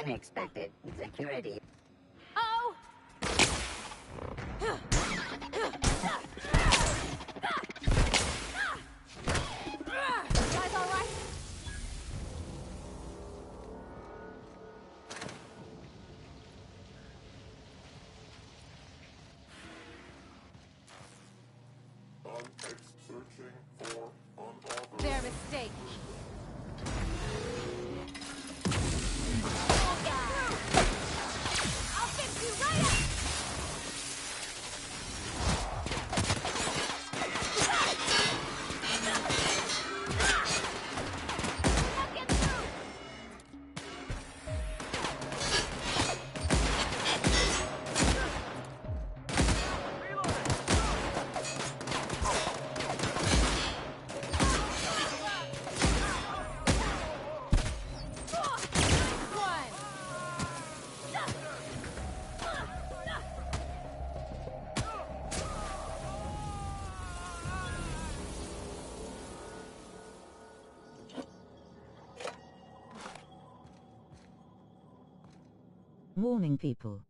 Unexpected security. Oh! Guys, all right? Searching for unauthorized. Their mistake. I'll fix you right up! Now get through! Warning people.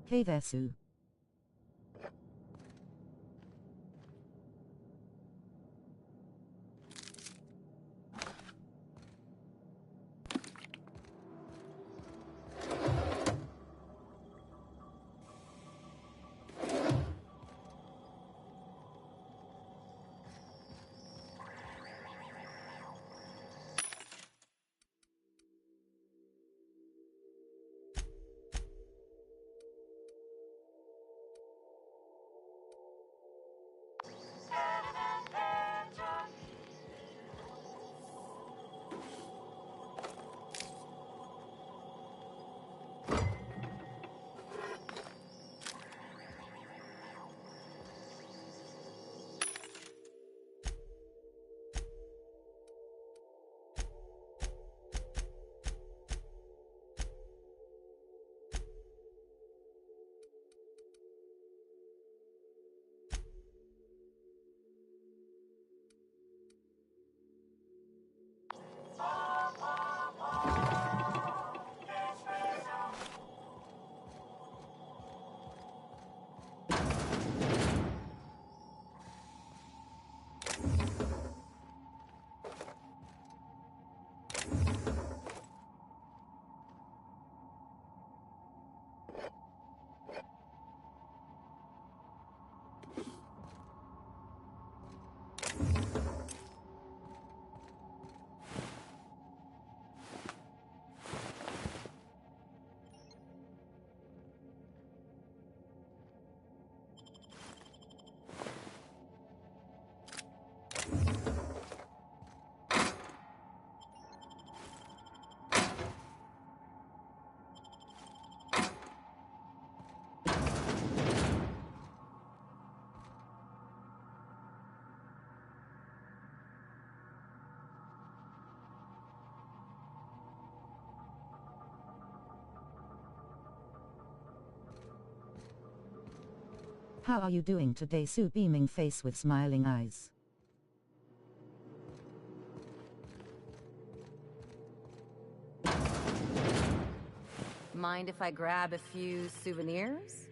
Hey there, Sue. How are you doing today, Sue? Beaming face with smiling eyes. Mind if I grab a few souvenirs?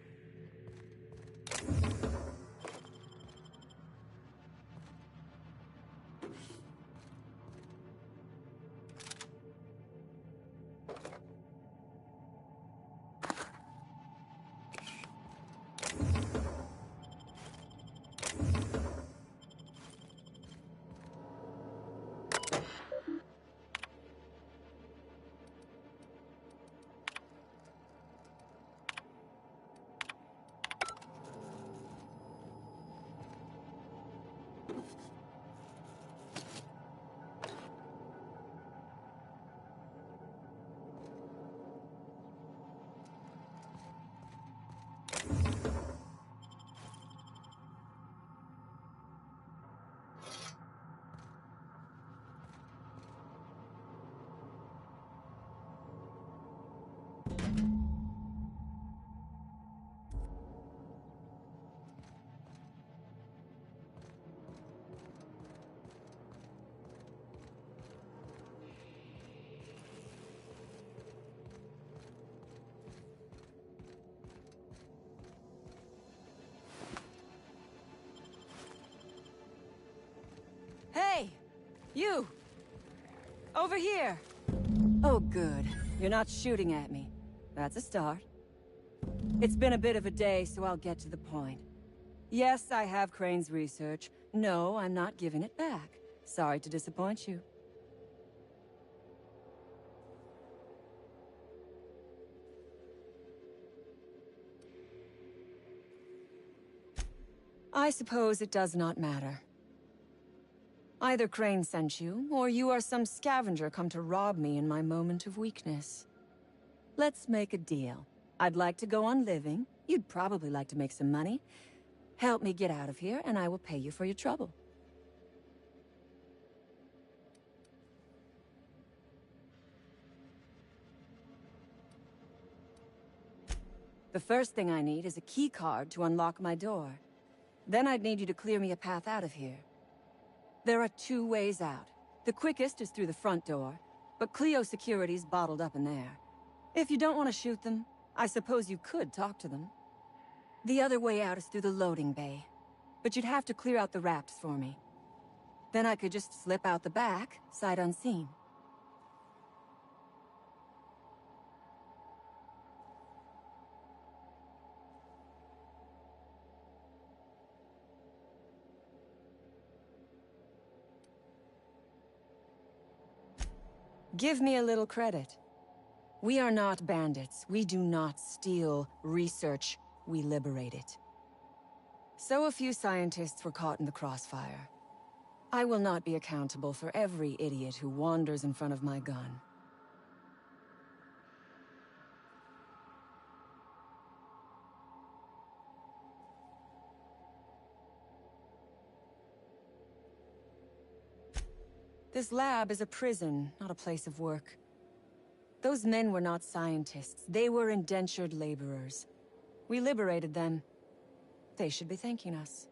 You! Over here! Oh, good. You're not shooting at me. That's a start. It's been a bit of a day, so I'll get to the point. Yes, I have Crane's research. No, I'm not giving it back. Sorry to disappoint you. I suppose it does not matter. Either Crane sent you, or you are some scavenger come to rob me in my moment of weakness. Let's make a deal. I'd like to go on living. You'd probably like to make some money. Help me get out of here, and I will pay you for your trouble. The first thing I need is a key card to unlock my door. Then I'd need you to clear me a path out of here. There are 2 ways out. The quickest is through the front door, but Cleo Security's bottled up in there. If you don't want to shoot them, I suppose you could talk to them. The other way out is through the loading bay, but you'd have to clear out the rafts for me. Then I could just slip out the back, sight unseen. Give me a little credit. We are not bandits. We do not steal research. We liberate it. So a few scientists were caught in the crossfire. I will not be accountable for every idiot who wanders in front of my gun. This lab is a prison, not a place of work. Those men were not scientists. They were indentured laborers. We liberated them. They should be thanking us.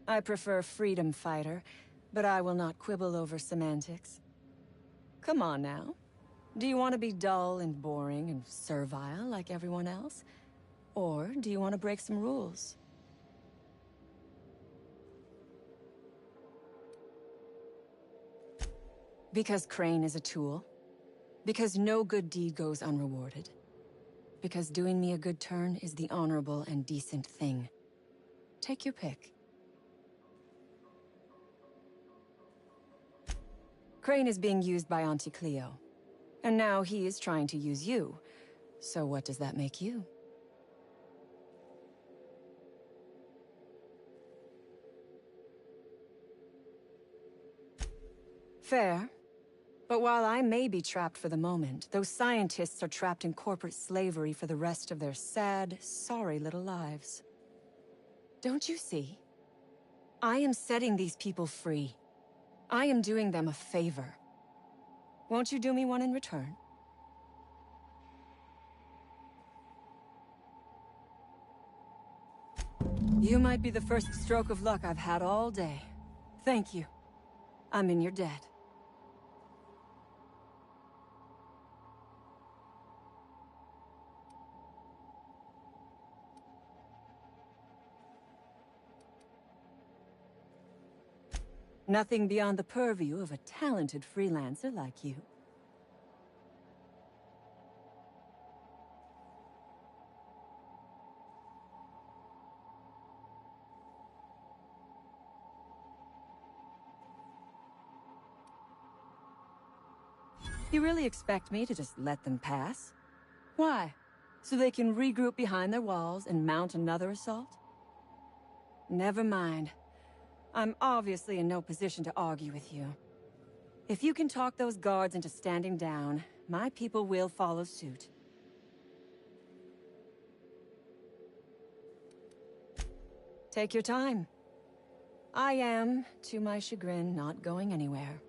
I prefer Freedom Fighter, but I will not quibble over semantics. Come on now. Do you want to be dull and boring and servile like everyone else? Or do you want to break some rules? Because Crane is a tool. Because no good deed goes unrewarded. Because doing me a good turn is the honorable and decent thing. Take your pick. Crane is being used by Auntie Cleo. And now he is trying to use you. So what does that make you? Fair. But while I may be trapped for the moment, those scientists are trapped in corporate slavery for the rest of their sad, sorry little lives. Don't you see? I am setting these people free. I am doing them a favor. Won't you do me one in return? You might be the first stroke of luck I've had all day. Thank you. I'm in your debt. Nothing beyond the purview of a talented freelancer like you. You really expect me to just let them pass? Why? So they can regroup behind their walls and mount another assault? Never mind. I'm obviously in no position to argue with you. If you can talk those guards into standing down, my people will follow suit. Take your time. I am, to my chagrin, not going anywhere.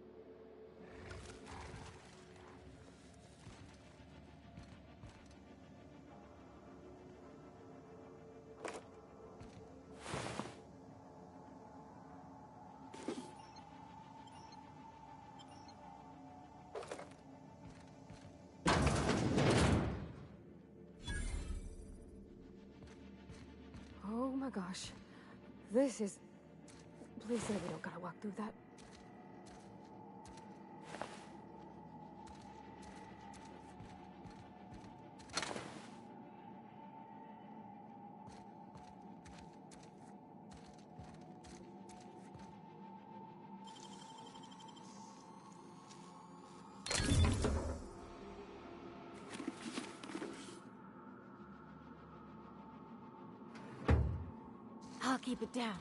my gosh. This is... Please say we don't gotta walk through that. I'll keep it down.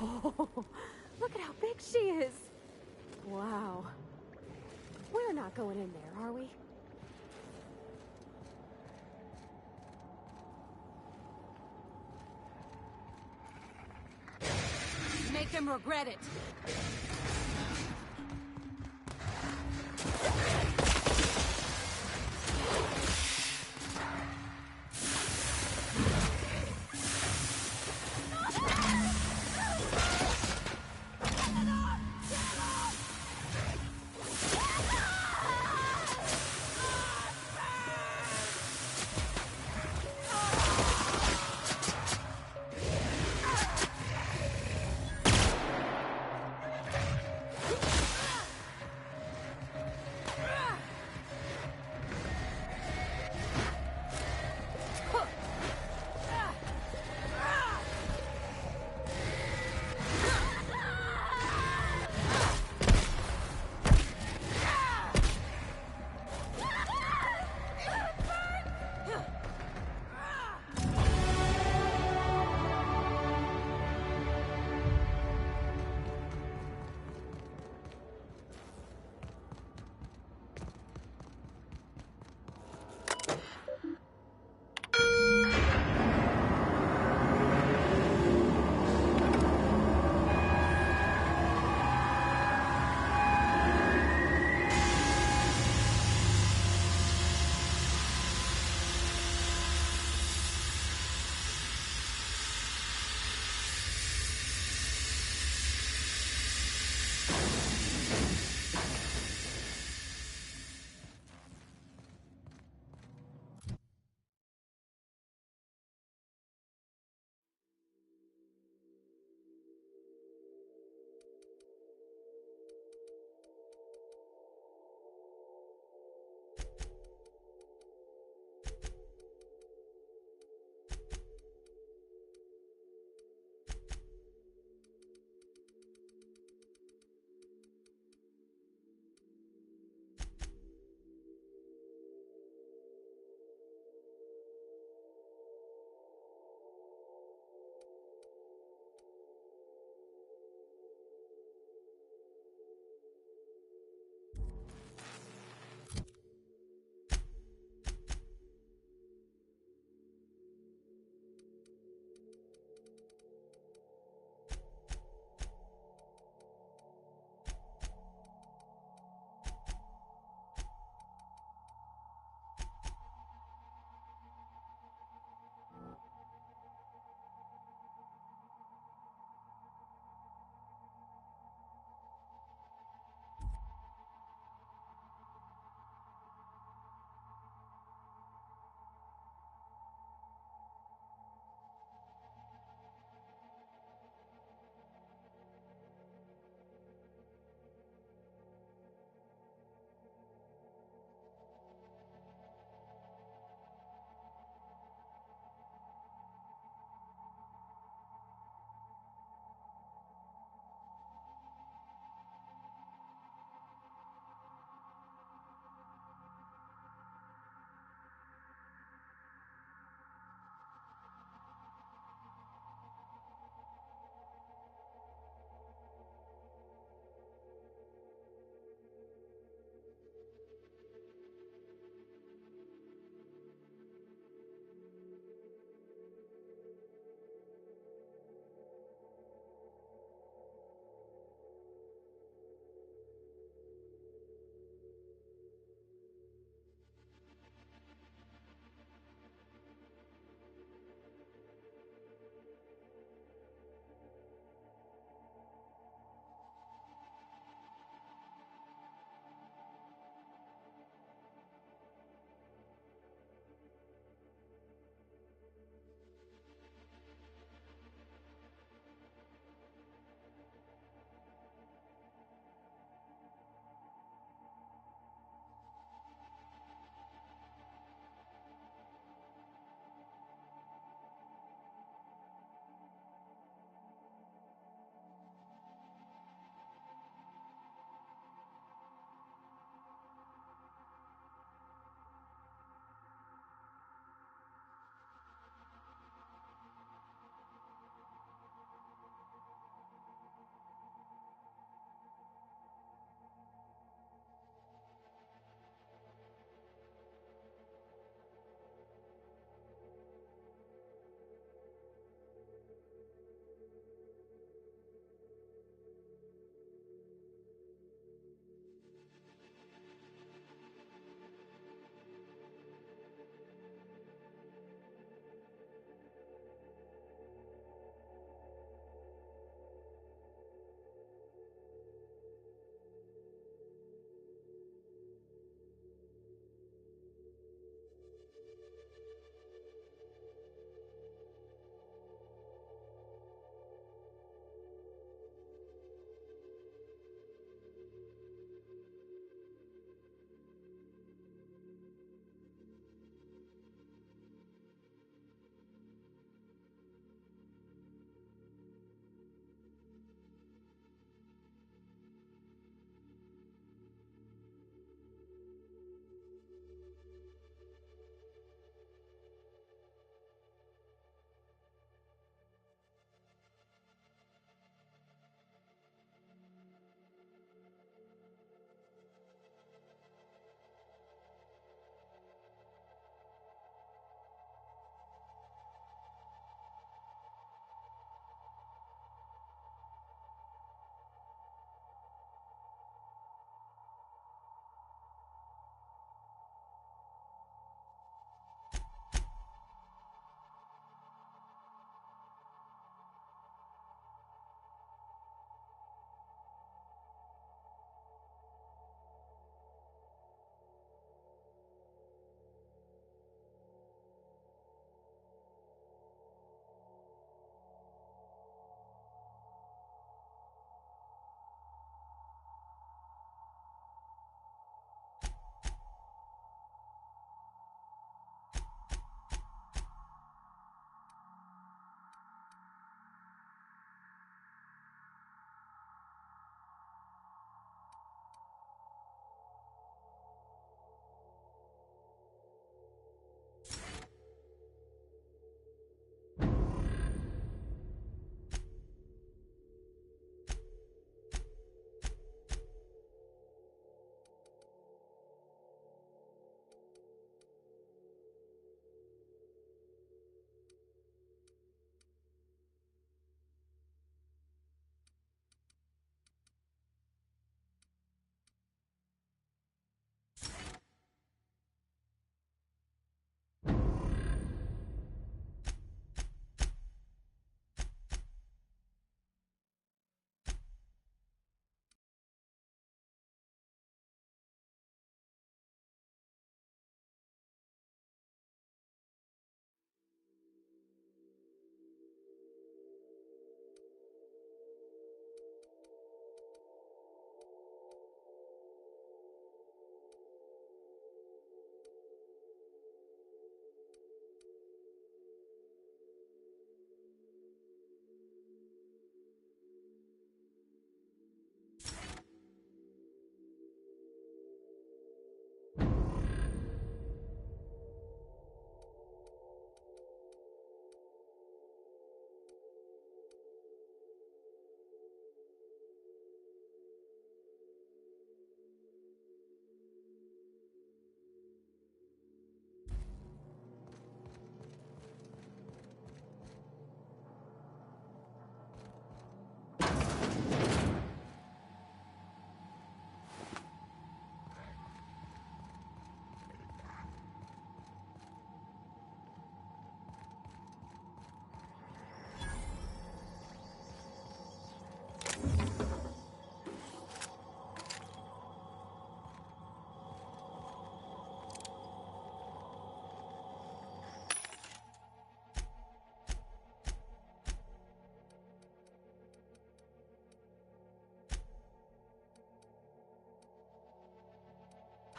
Oh, look at how big she is. Wow. We're not going in there, are we? Make them regret it.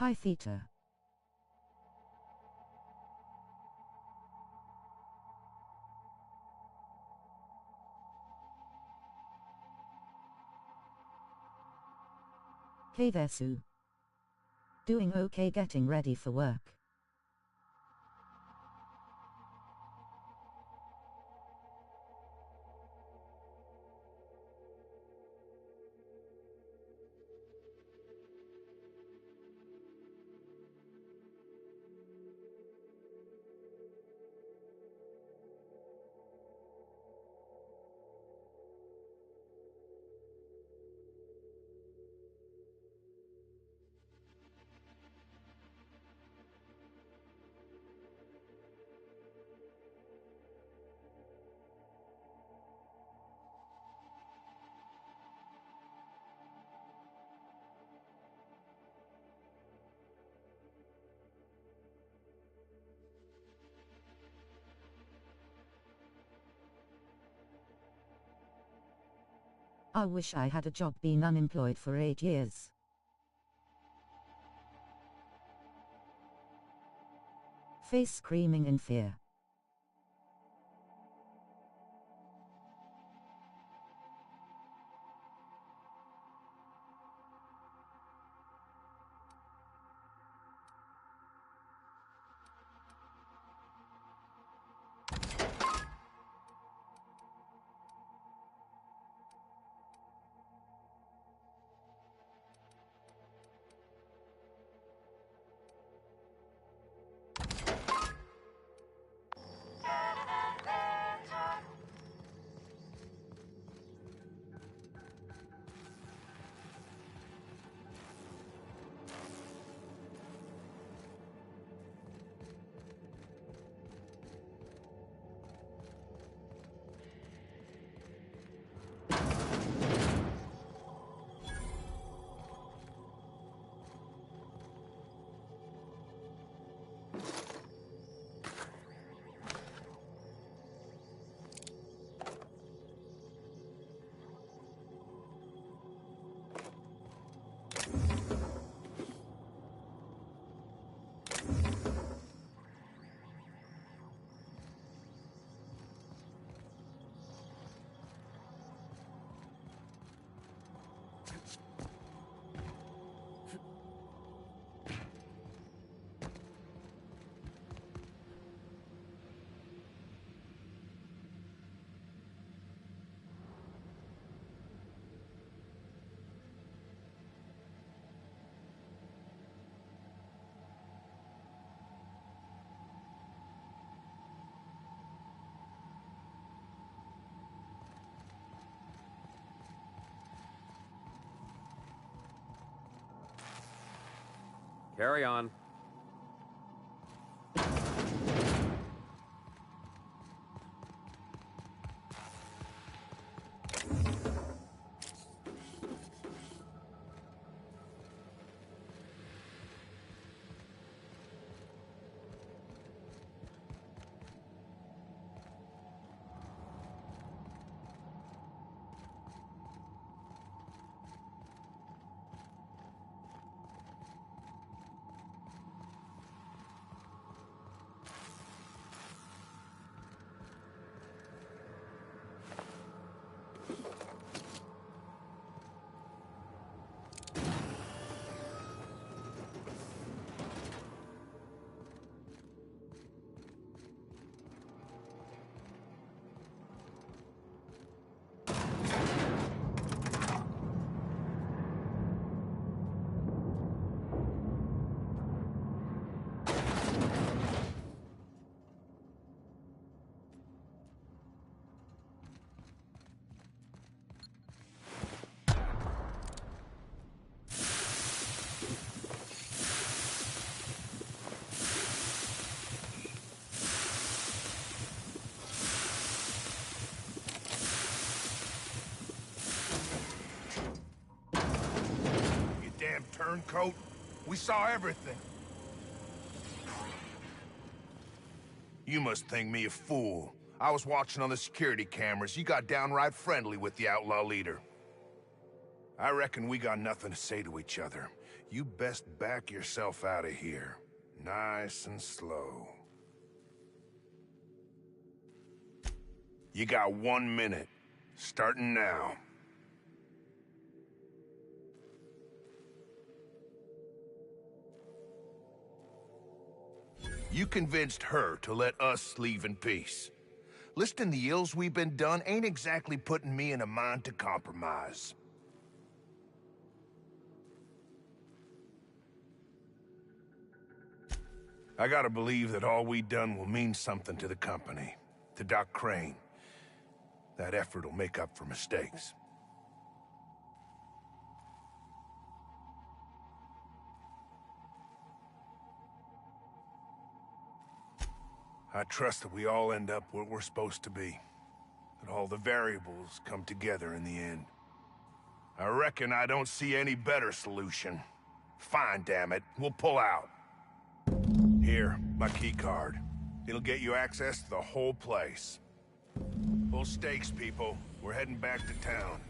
Pi Theta. Hey there, Sue. Doing okay, getting ready for work. I wish I had a job, been unemployed for 8 years. Face screaming in fear. Carry on. Turncoat. We saw everything. You must think me a fool. I was watching on the security cameras. You got downright friendly with the outlaw leader. I reckon we got nothing to say to each other. You best back yourself out of here. Nice and slow. You got 1 minute. Starting now. You convinced her to let us leave in peace. Listing the ills we've been done ain't exactly putting me in a mind to compromise. I gotta believe that all we done will mean something to the company, to Doc Crane. That effort will make up for mistakes. I trust that we all end up where we're supposed to be. That all the variables come together in the end. I reckon I don't see any better solution. Fine, damn it. We'll pull out. Here, my key card. It'll get you access to the whole place. Full stakes, people. We're heading back to town.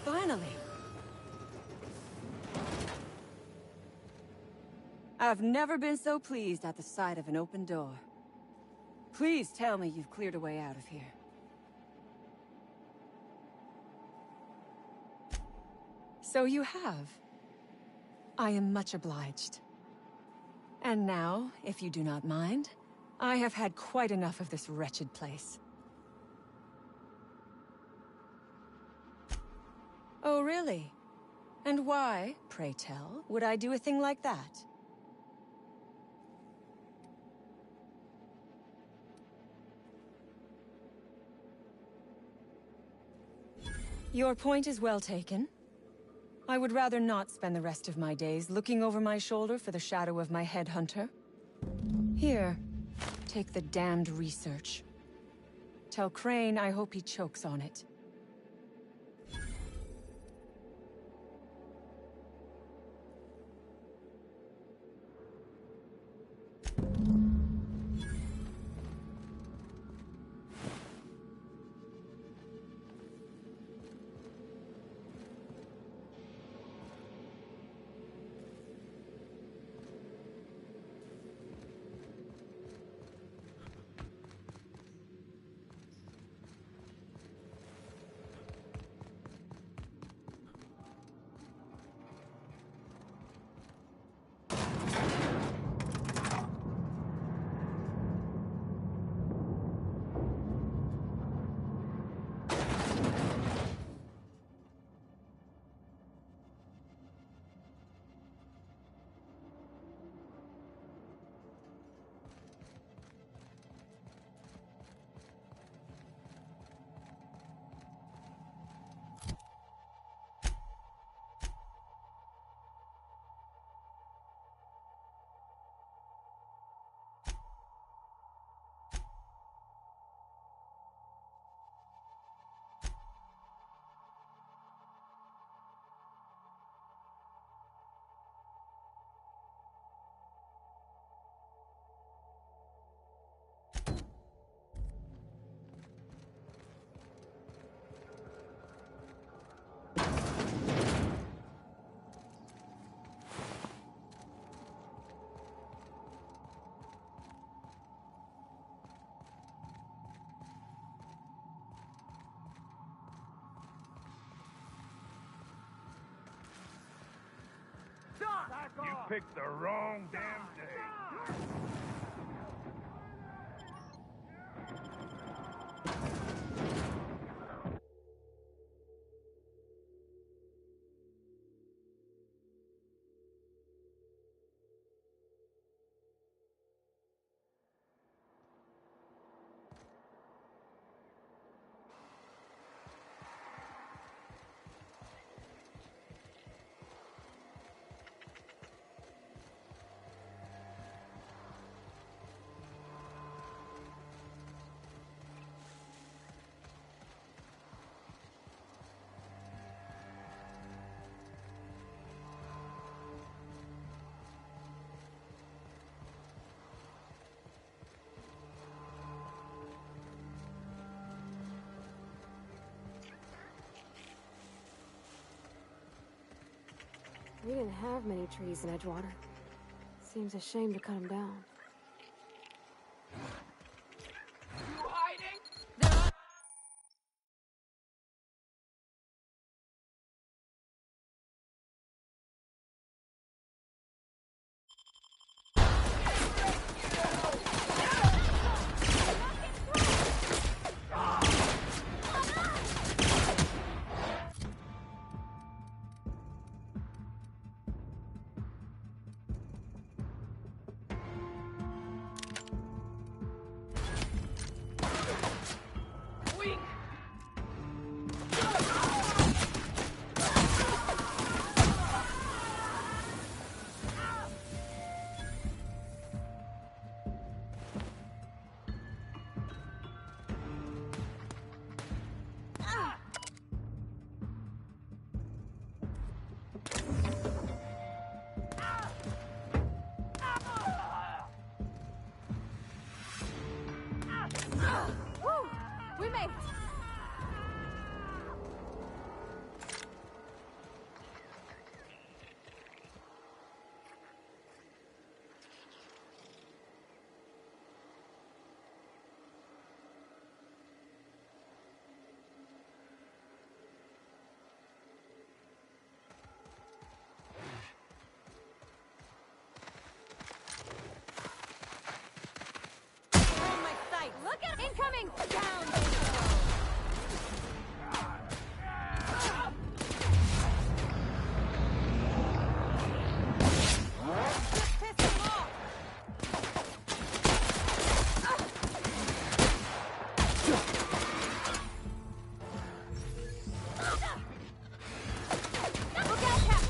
Finally. I've never been so pleased at the sight of an open door. Please tell me you've cleared a way out of here. So you have. I am much obliged. And now, if you do not mind, I have had quite enough of this wretched place. Oh, really? And why, pray tell, would I do a thing like that? Your point is well taken. I would rather not spend the rest of my days looking over my shoulder for the shadow of my headhunter. Here, take the damned research. Tell Crane I hope he chokes on it. You picked the wrong damn day. We didn't have many trees in Edgewater. Seems a shame to cut them down. Woo! We made it! On my sight! Look at incoming! Down! Piss them off! Look out, Cap!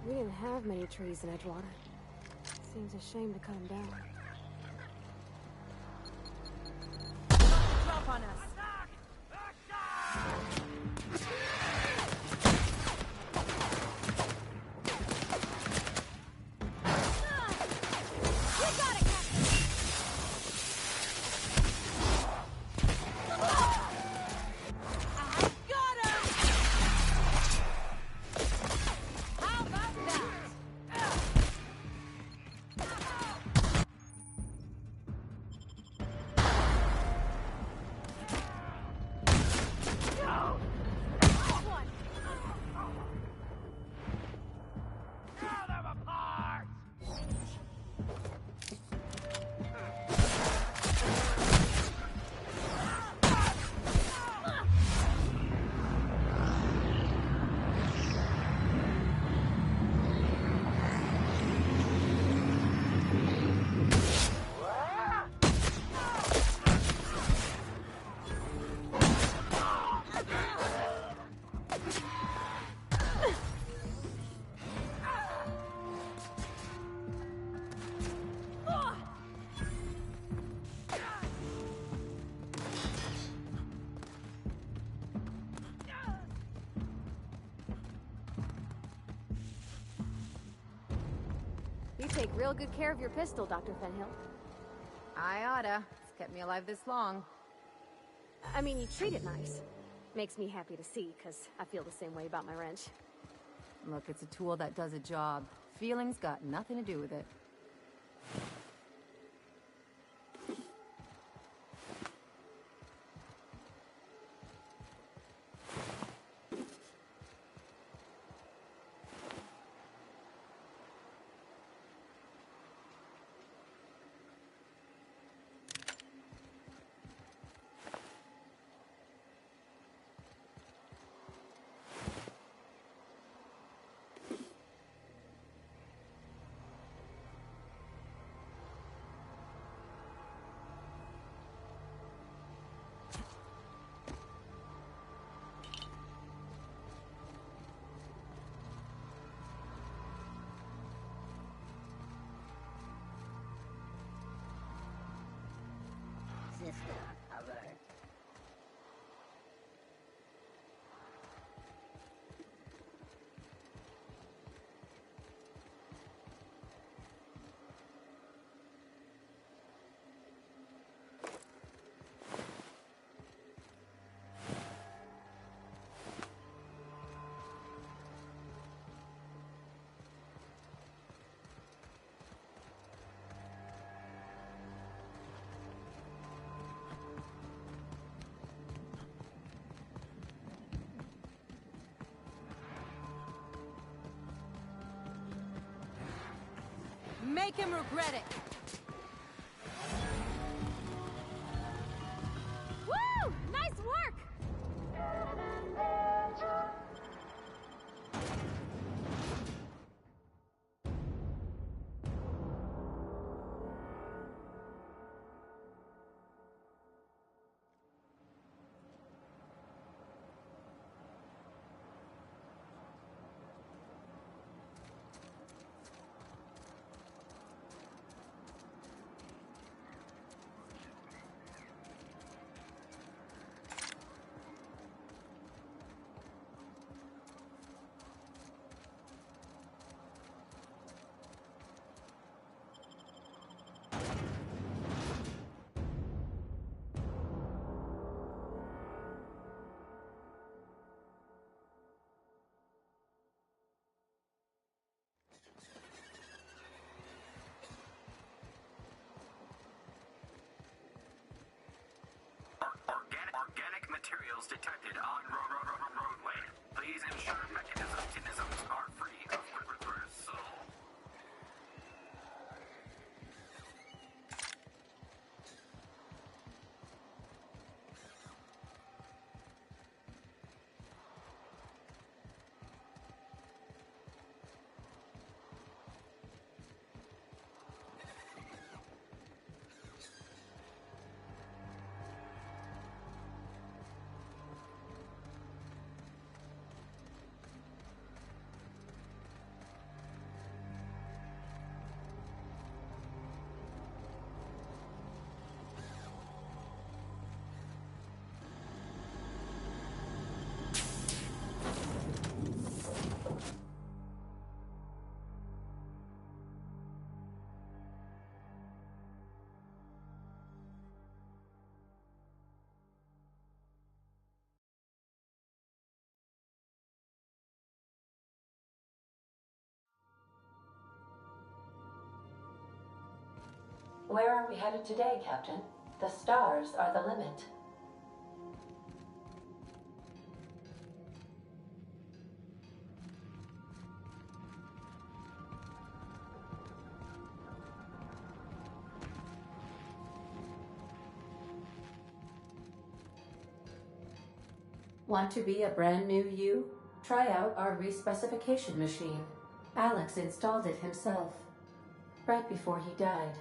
We didn't have many trees in Edgewater. Seems a shame to cut them down. Drop on us. You take real good care of your pistol, Dr. Fenhill. I oughta. It's kept me alive this long. I mean, you treat it nice. Makes me happy to see, because I feel the same way about my wrench. Look, it's a tool that does a job. Feelings got nothing to do with it. Sister, cover. Make him regret it! Woo! Nice work! Where are we headed today, Captain? The stars are the limit. Want to be a brand new you? Try out our respecification machine. Alex installed it himself, right before he died.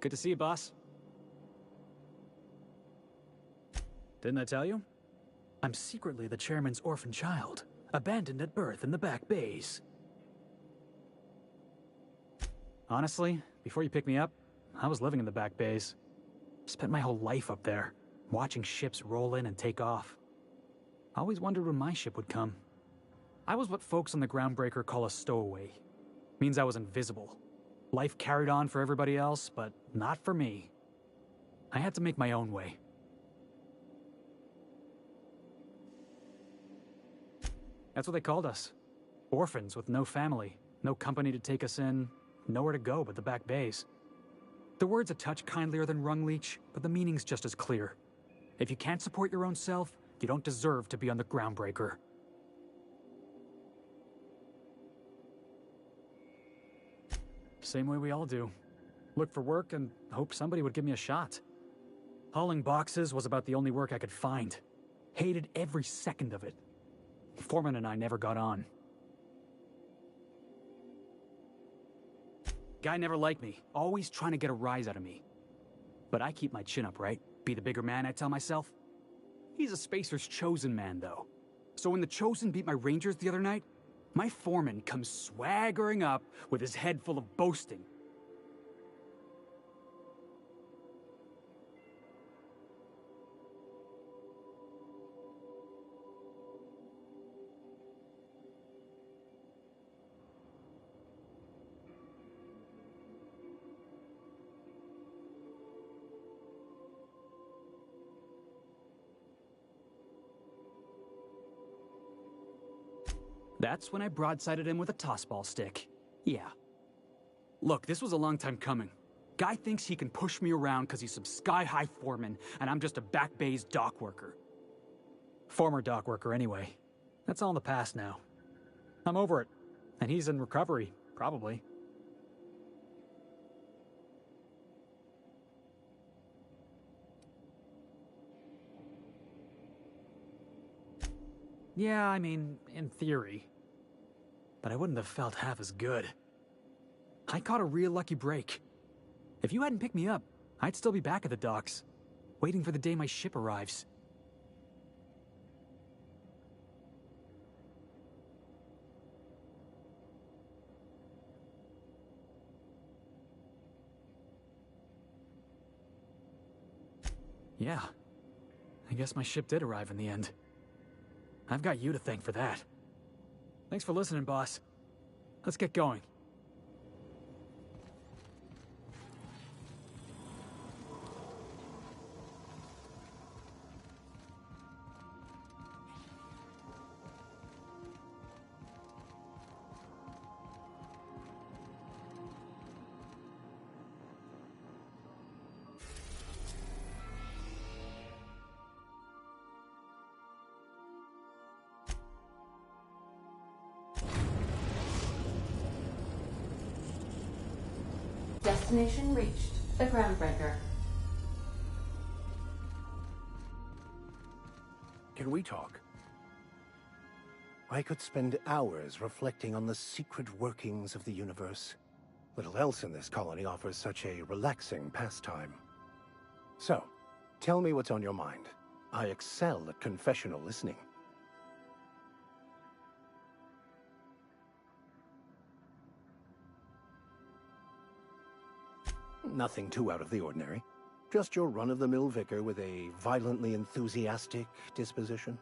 Good to see you, boss. Didn't I tell you? I'm secretly the chairman's orphan child, abandoned at birth in the back bays. Honestly, before you picked me up, I was living in the back bays. Spent my whole life up there, watching ships roll in and take off. I always wondered when my ship would come. I was what folks on the Groundbreaker call a stowaway. Means I was invisible. Life carried on for everybody else, but not for me. I had to make my own way. That's what they called us. Orphans with no family, no company to take us in, nowhere to go but the back bays. The word's a touch kindlier than Rungleech, but the meaning's just as clear. If you can't support your own self, you don't deserve to be on the Groundbreaker. Same way we all do. Look for work and hope somebody would give me a shot. Hauling boxes was about the only work I could find. Hated every second of it. Foreman and I never got on. Guy never liked me, always trying to get a rise out of me. But I keep my chin up, right? Be the bigger man, I tell myself. He's a Spacer's chosen man, though. So when the Chosen beat my Rangers the other night, my foreman comes swaggering up with his head full of boasting. That's when I broadsided him with a tossball stick. Yeah. Look, this was a long time coming. Guy thinks he can push me around because he's some sky-high foreman, and I'm just a back bay's dock worker. Former dock worker, anyway. That's all in the past now. I'm over it. And he's in recovery, probably. Yeah, I mean, in theory. But I wouldn't have felt half as good. I caught a real lucky break. If you hadn't picked me up, I'd still be back at the docks, waiting for the day my ship arrives. Yeah, I guess my ship did arrive in the end. I've got you to thank for that. Thanks for listening, boss. Let's get going. Destination reached. The Groundbreaker. Can we talk? I could spend hours reflecting on the secret workings of the universe. Little else in this colony offers such a relaxing pastime. So, tell me what's on your mind. I excel at confessional listening. Nothing too out of the ordinary. Just your run-of-the-mill vicar with a violently enthusiastic disposition.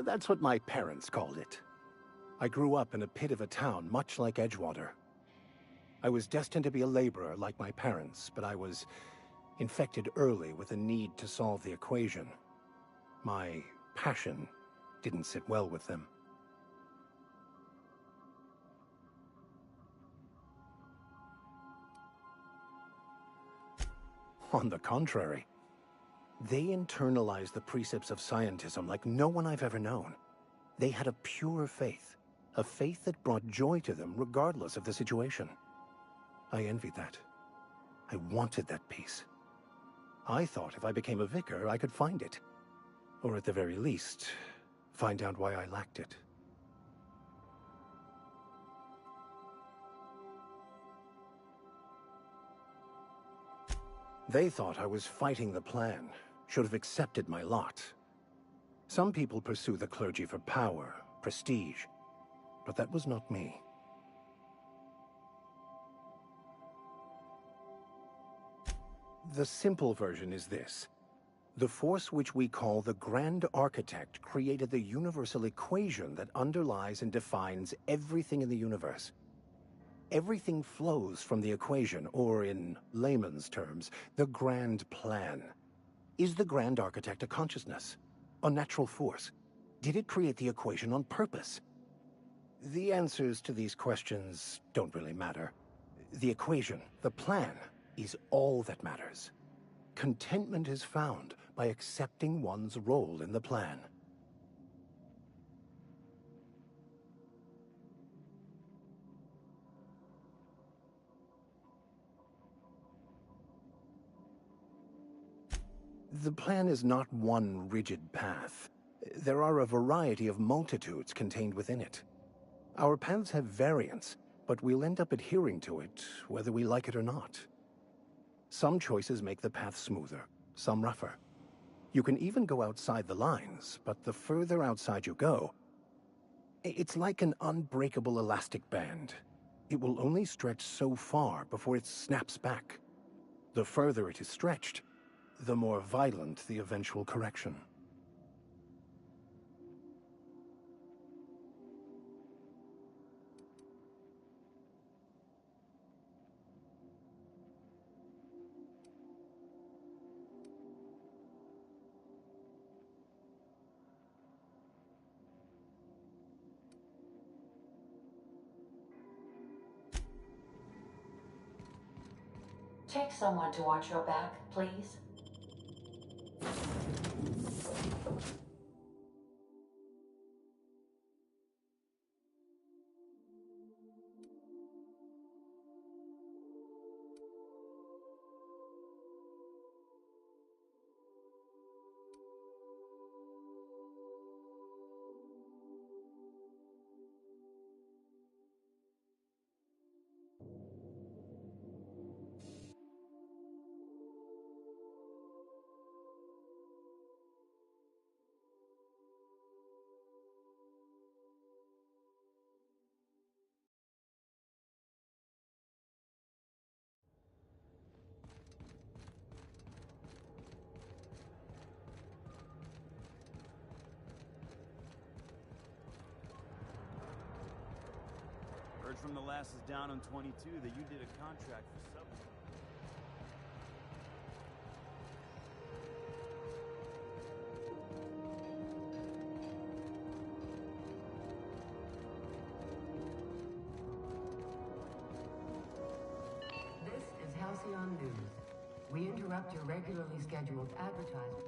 That's what my parents called it. I grew up in a pit of a town, much like Edgewater. I was destined to be a laborer like my parents, but I was infected early with a need to solve the equation. My passion didn't sit well with them. On the contrary, they internalized the precepts of scientism like no one I've ever known. They had a pure faith, a faith that brought joy to them regardless of the situation. I envied that. I wanted that peace. I thought if I became a vicar, I could find it. Or at the very least, find out why I lacked it. They thought I was fighting the plan, should have accepted my lot. Some people pursue the clergy for power, prestige, but that was not me. The simple version is this. The force which we call the Grand Architect created the universal equation that underlies and defines everything in the universe. Everything flows from the equation, or in layman's terms, the grand plan. Is the Grand Architect a consciousness? A natural force? Did it create the equation on purpose? The answers to these questions don't really matter. The equation, the plan, is all that matters. Contentment is found by accepting one's role in the plan. The plan is not one rigid path. There are a variety of multitudes contained within it. Our paths have variance, but we'll end up adhering to it, whether we like it or not. Some choices make the path smoother, some rougher. You can even go outside the lines, but the further outside you go, it's like an unbreakable elastic band. It will only stretch so far before it snaps back. The further it is stretched, the more violent the eventual correction. Take someone to watch your back, please. Heard from the lasses down on 22 that you did a contract for Subway. This is Halcyon News. We interrupt your regularly scheduled advertisement.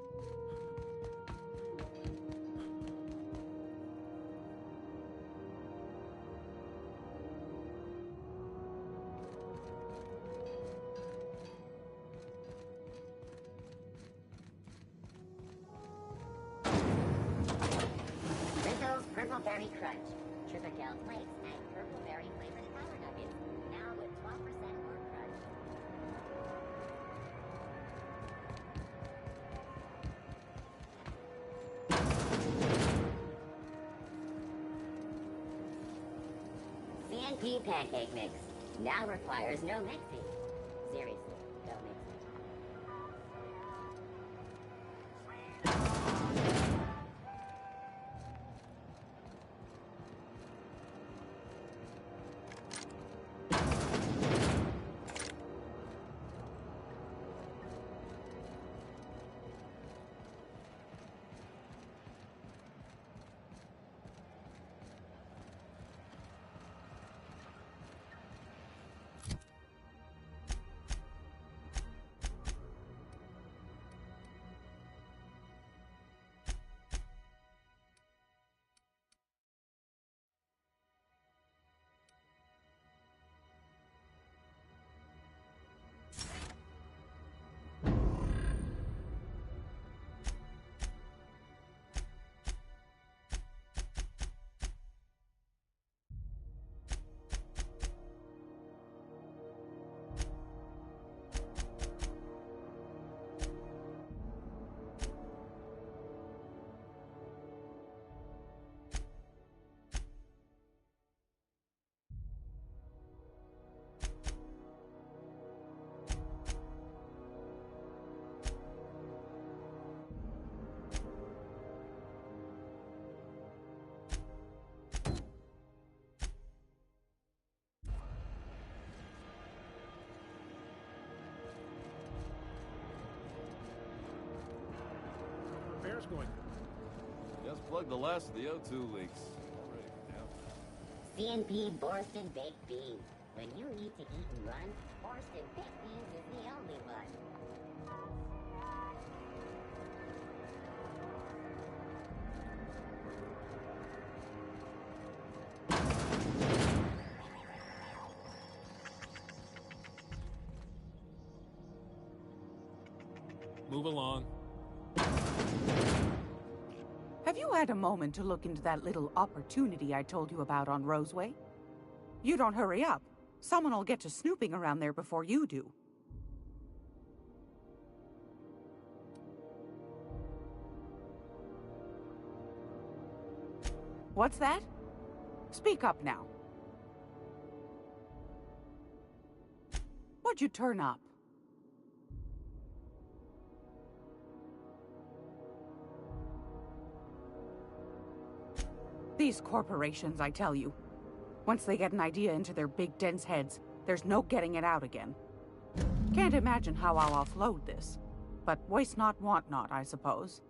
Rizzo's Purple Berry Crunch. Triple flakes and purple berry flavored power nuggets. Now with 12% more crunch. CNP pancake mix. Now requires no mixing. Seriously, no mixing. going? Just plugged the last of the O2 leaks. CNP Borston Baked Beans. When you need to eat and run, Borston Baked Beans is the only one. Move along. Have you had a moment to look into that little opportunity I told you about on Roseway? You don't hurry up. Someone will get to snooping around there before you do. What's that? Speak up now. What'd you turn up? These corporations, I tell you. Once they get an idea into their big dense heads, there's no getting it out again. Can't imagine how I'll offload this. But waste not, want not, I suppose.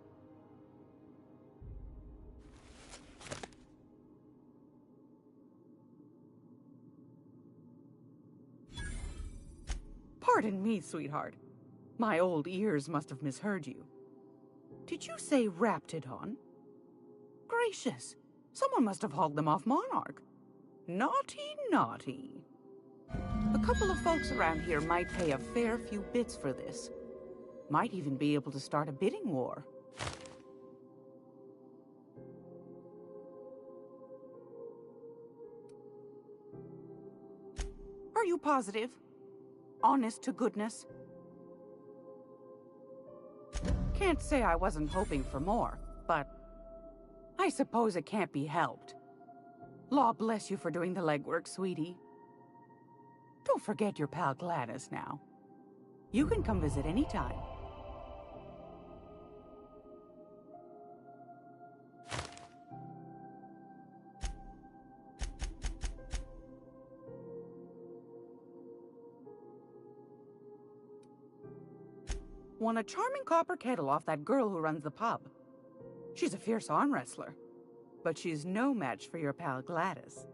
Pardon me, sweetheart. My old ears must have misheard you. Did you say Raptidon? Gracious! Someone must have hauled them off Monarch. Naughty, naughty. A couple of folks around here might pay a fair few bits for this. Might even be able to start a bidding war. Are you positive? Honest to goodness? Can't say I wasn't hoping for more, but I suppose it can't be helped. Law bless you for doing the legwork, sweetie. Don't forget your pal Gladys now. You can come visit anytime. Won a charming copper kettle off that girl who runs the pub. She's a fierce arm wrestler, but she's no match for your pal Gladys.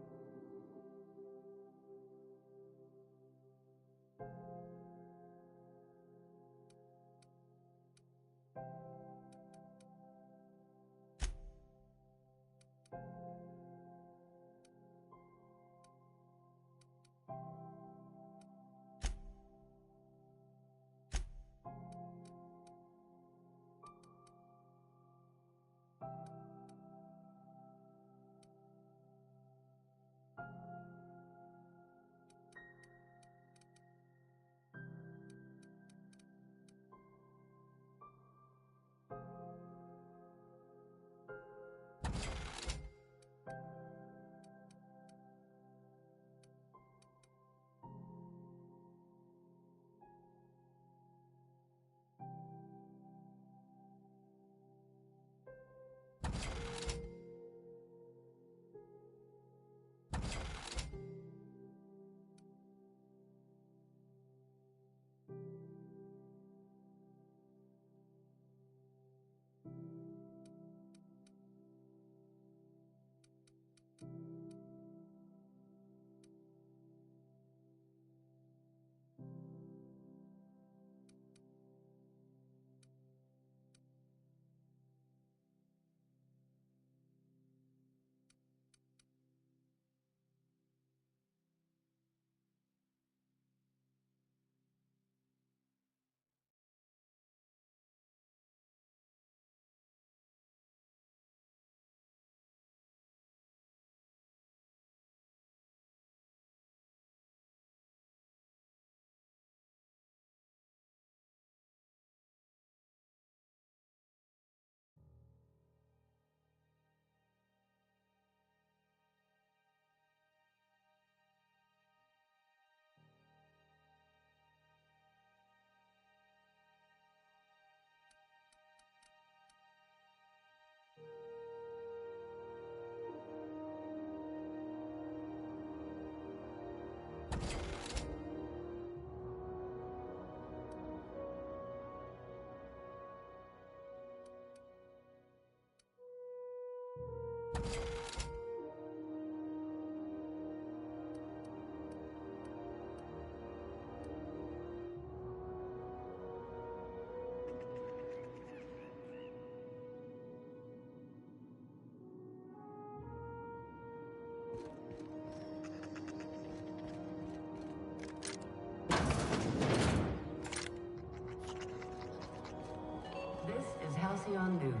Halcyon News.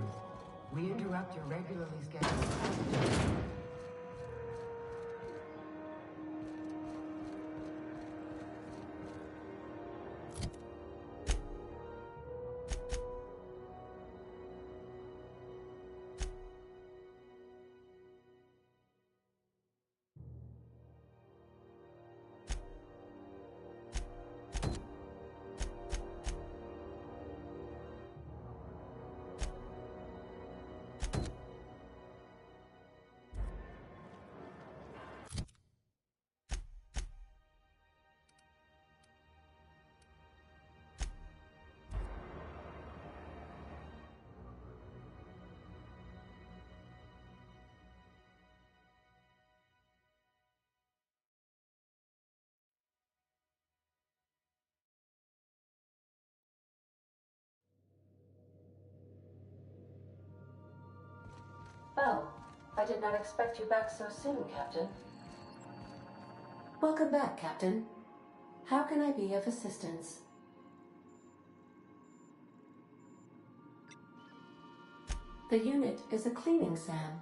We interrupt your regularly scheduled advertising. Well, I did not expect you back so soon, Captain. Welcome back, Captain. How can I be of assistance? The unit is a cleaning SAM.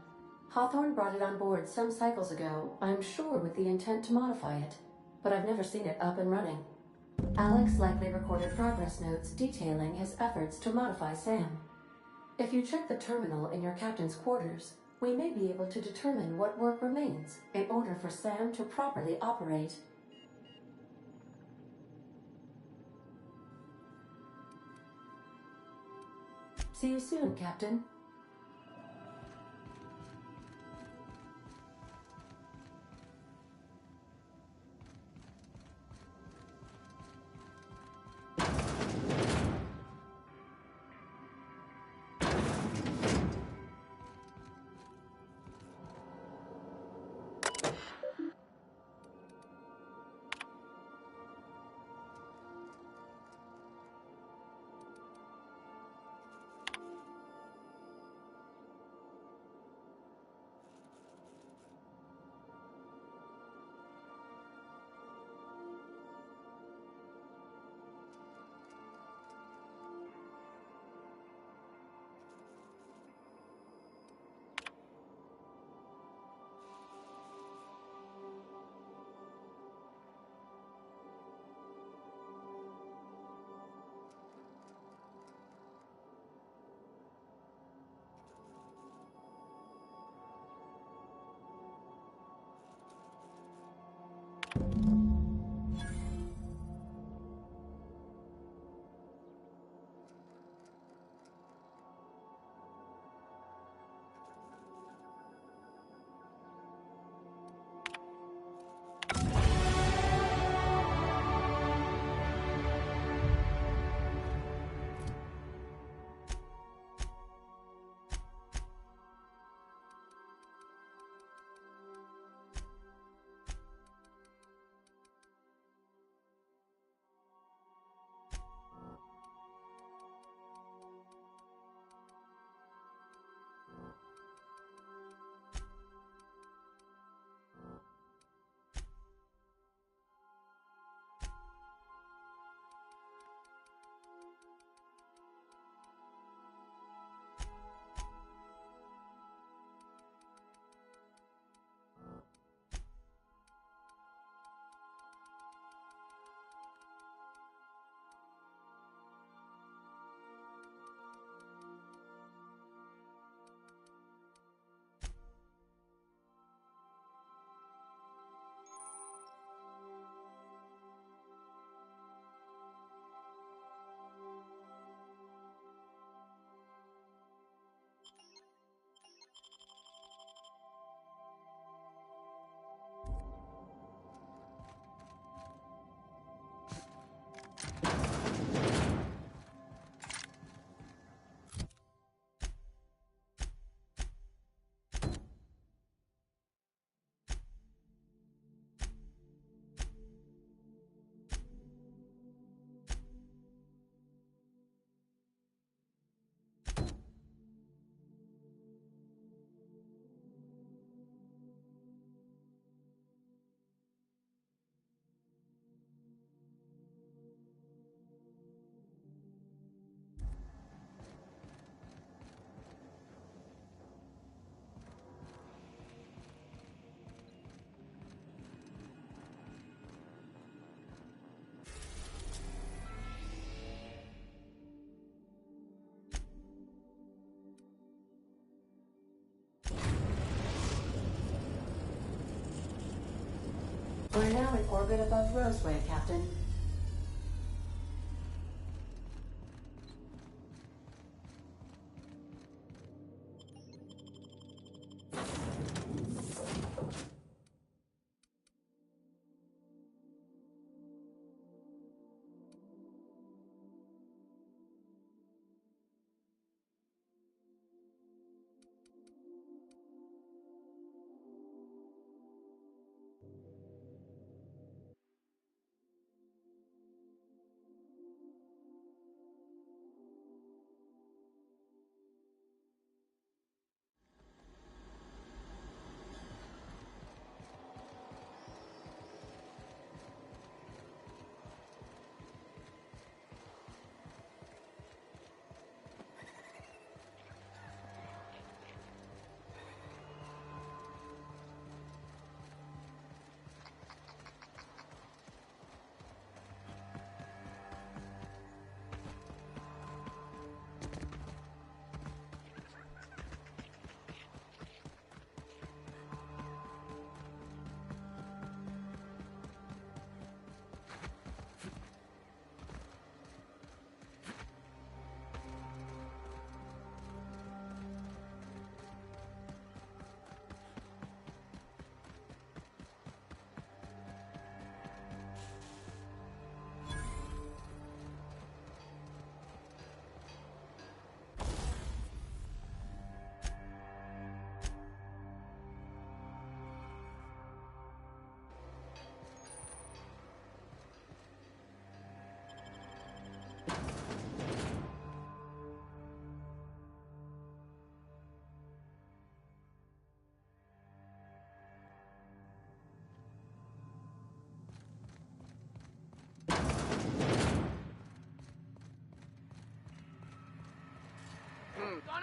Hawthorne brought it on board some cycles ago, I'm sure with the intent to modify it, but I've never seen it up and running. Alex likely recorded progress notes detailing his efforts to modify SAM. If you check the terminal in your captain's quarters, we may be able to determine what work remains in order for SAM to properly operate. See you soon, Captain. We're now in orbit above Roseway, Captain.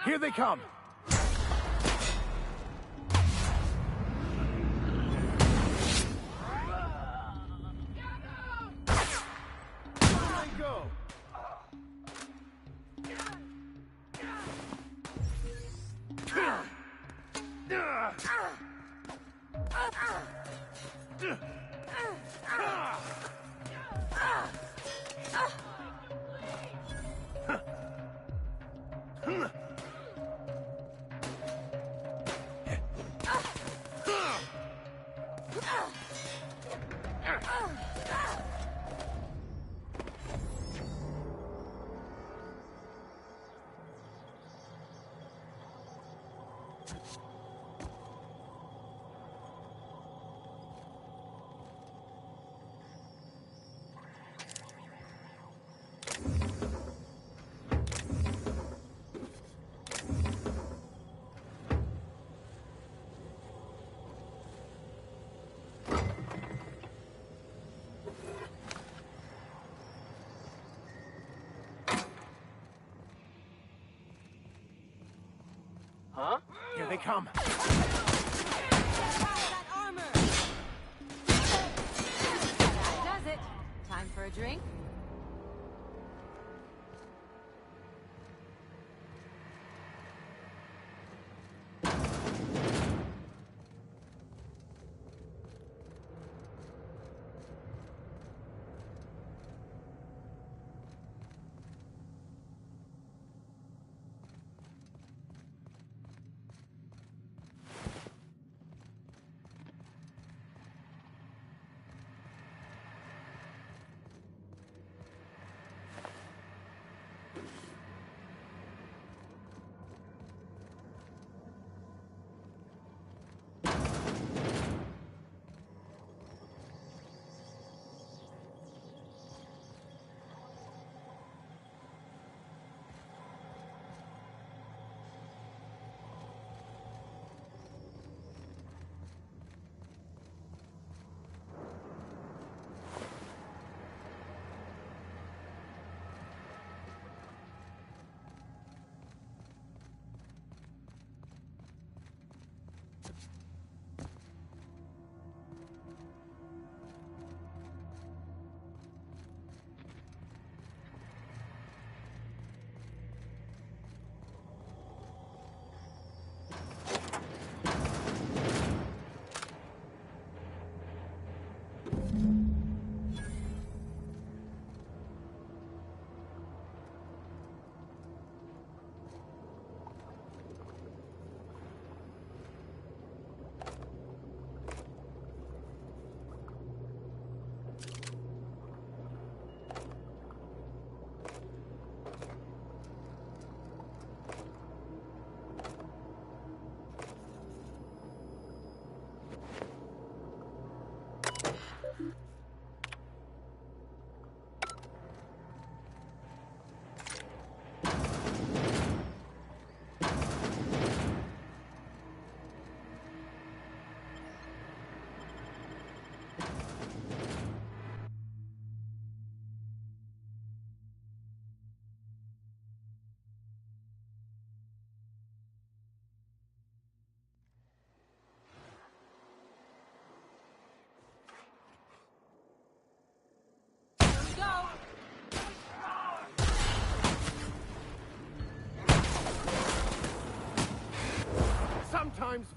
Here they come! Go! Huh? Here they come. That armor! That does it. Time for a drink?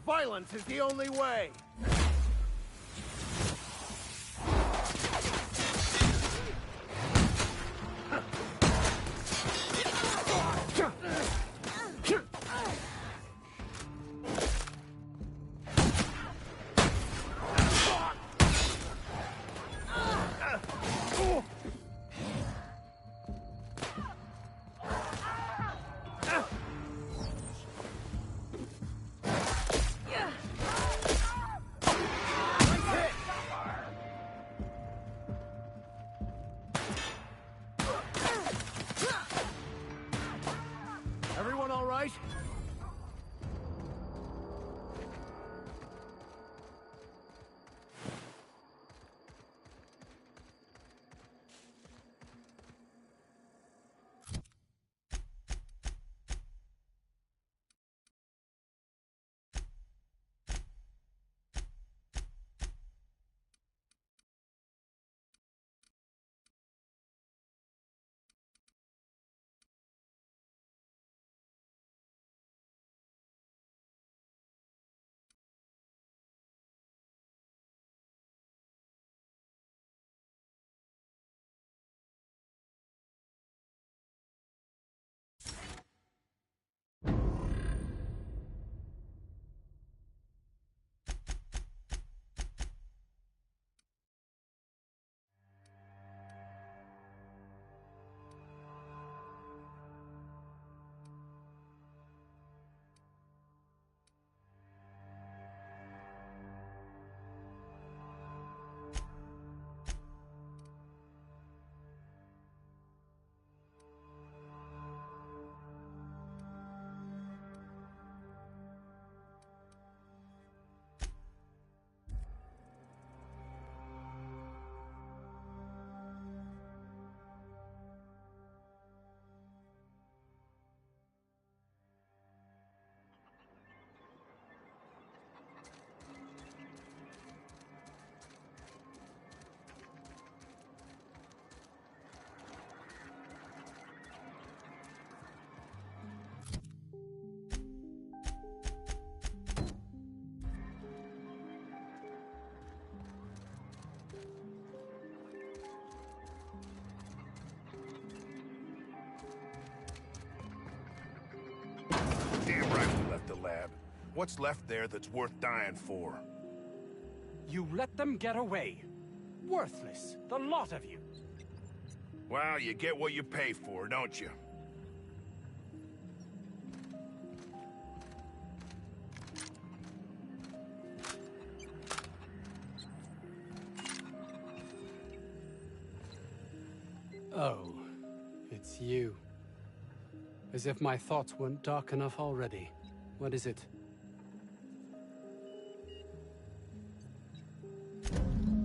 Violence is the only way! Everyone all right? Damn right we left the lab. What's left there that's worth dying for? You let them get away. Worthless, the lot of you. Well, you get what you pay for, don't you? Oh, it's you. As if my thoughts weren't dark enough already. What is it?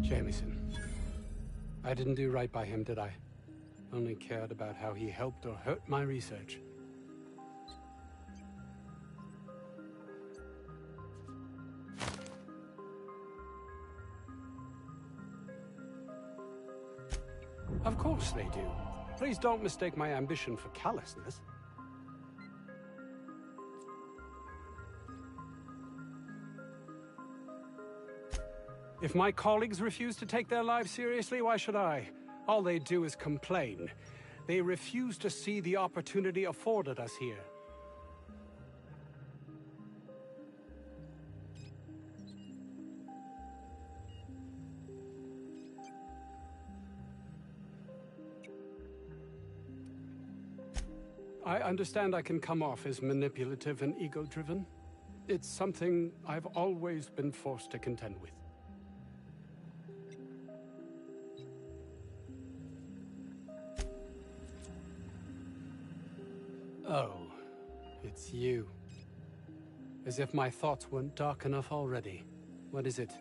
Jameson. I didn't do right by him, did I? Only cared about how he helped or hurt my research. Of course they do. Please don't mistake my ambition for callousness. If my colleagues refuse to take their lives seriously, why should I? All they do is complain. They refuse to see the opportunity afforded us here. I understand I can come off as manipulative and ego-driven. It's something I've always been forced to contend with. Oh, it's you. As if my thoughts weren't dark enough already. What is it?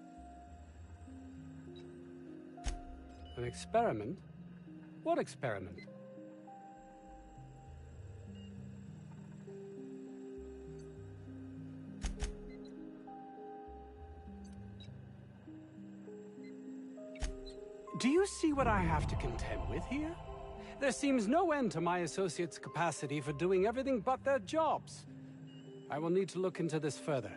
An experiment? What experiment? Do you see what I have to contend with here? There seems no end to my associates' capacity for doing everything but their jobs. I will need to look into this further.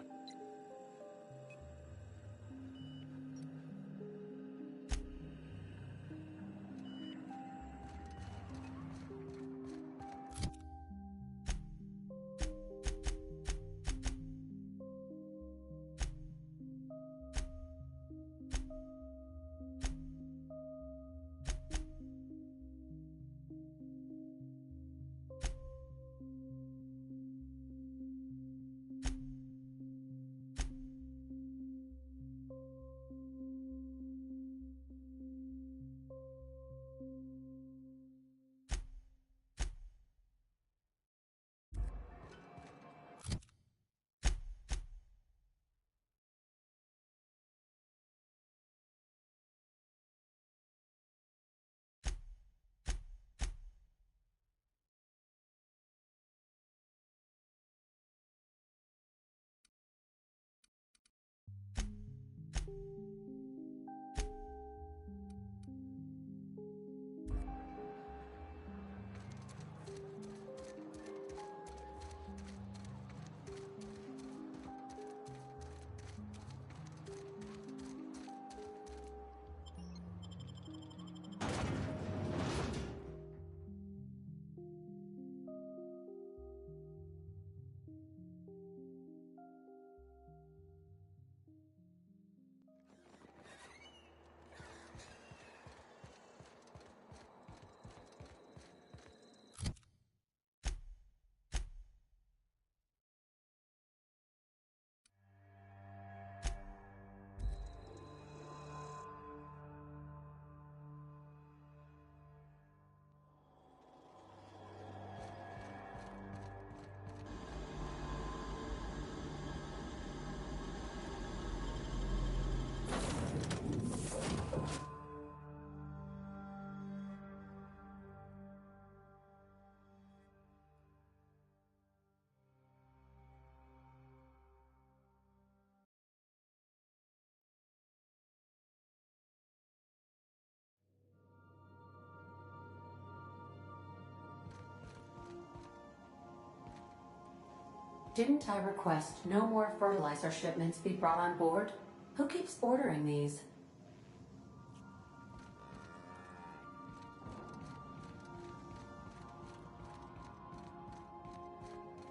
Didn't I request no more fertilizer shipments be brought on board? Who keeps ordering these?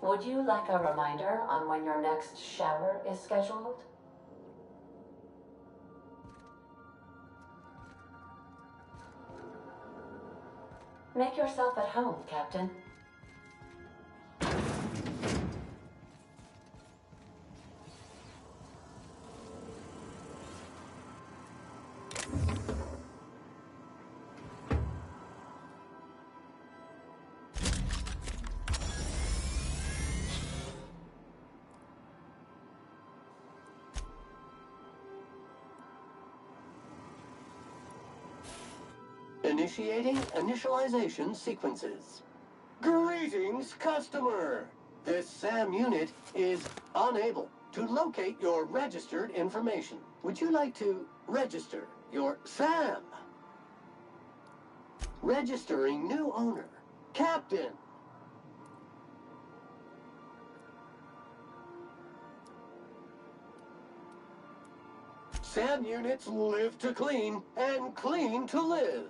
Would you like a reminder on when your next shower is scheduled? Make yourself at home, Captain. Initiating initialization sequences. Greetings, customer! This SAM unit is unable to locate your registered information. Would you like to register your SAM? Registering new owner, Captain. SAM units live to clean and clean to live.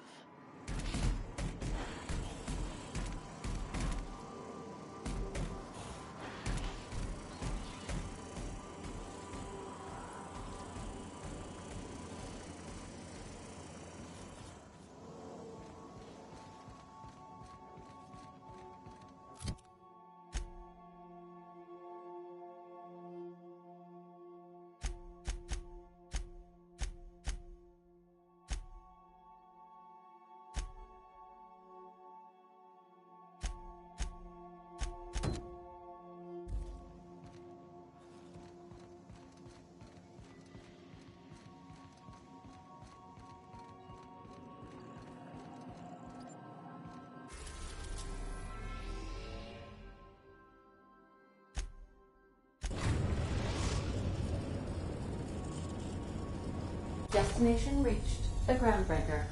Destination reached. The Groundbreaker.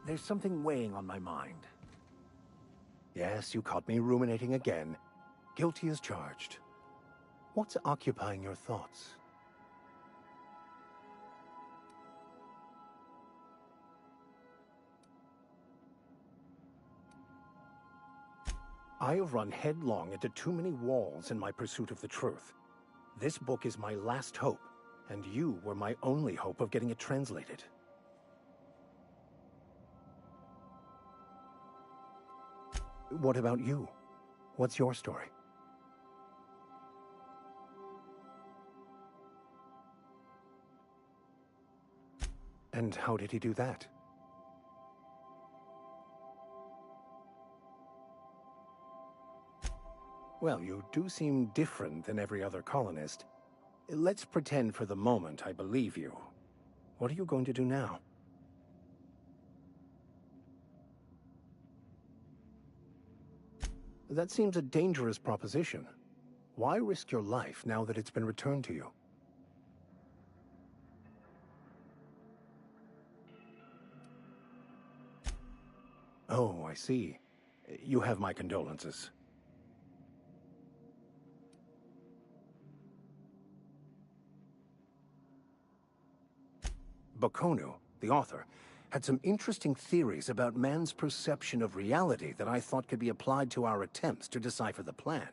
There's something weighing on my mind. Yes, you caught me ruminating again. Guilty as charged. What's occupying your thoughts? I have run headlong into too many walls in my pursuit of the truth. This book is my last hope, and you were my only hope of getting it translated. What about you? What's your story? And how did he do that? Well, you do seem different than every other colonist. Let's pretend for the moment I believe you. What are you going to do now? That seems a dangerous proposition. Why risk your life now that it's been returned to you? Oh, I see. You have my condolences. Bokonu, the author, had some interesting theories about man's perception of reality that I thought could be applied to our attempts to decipher the plan.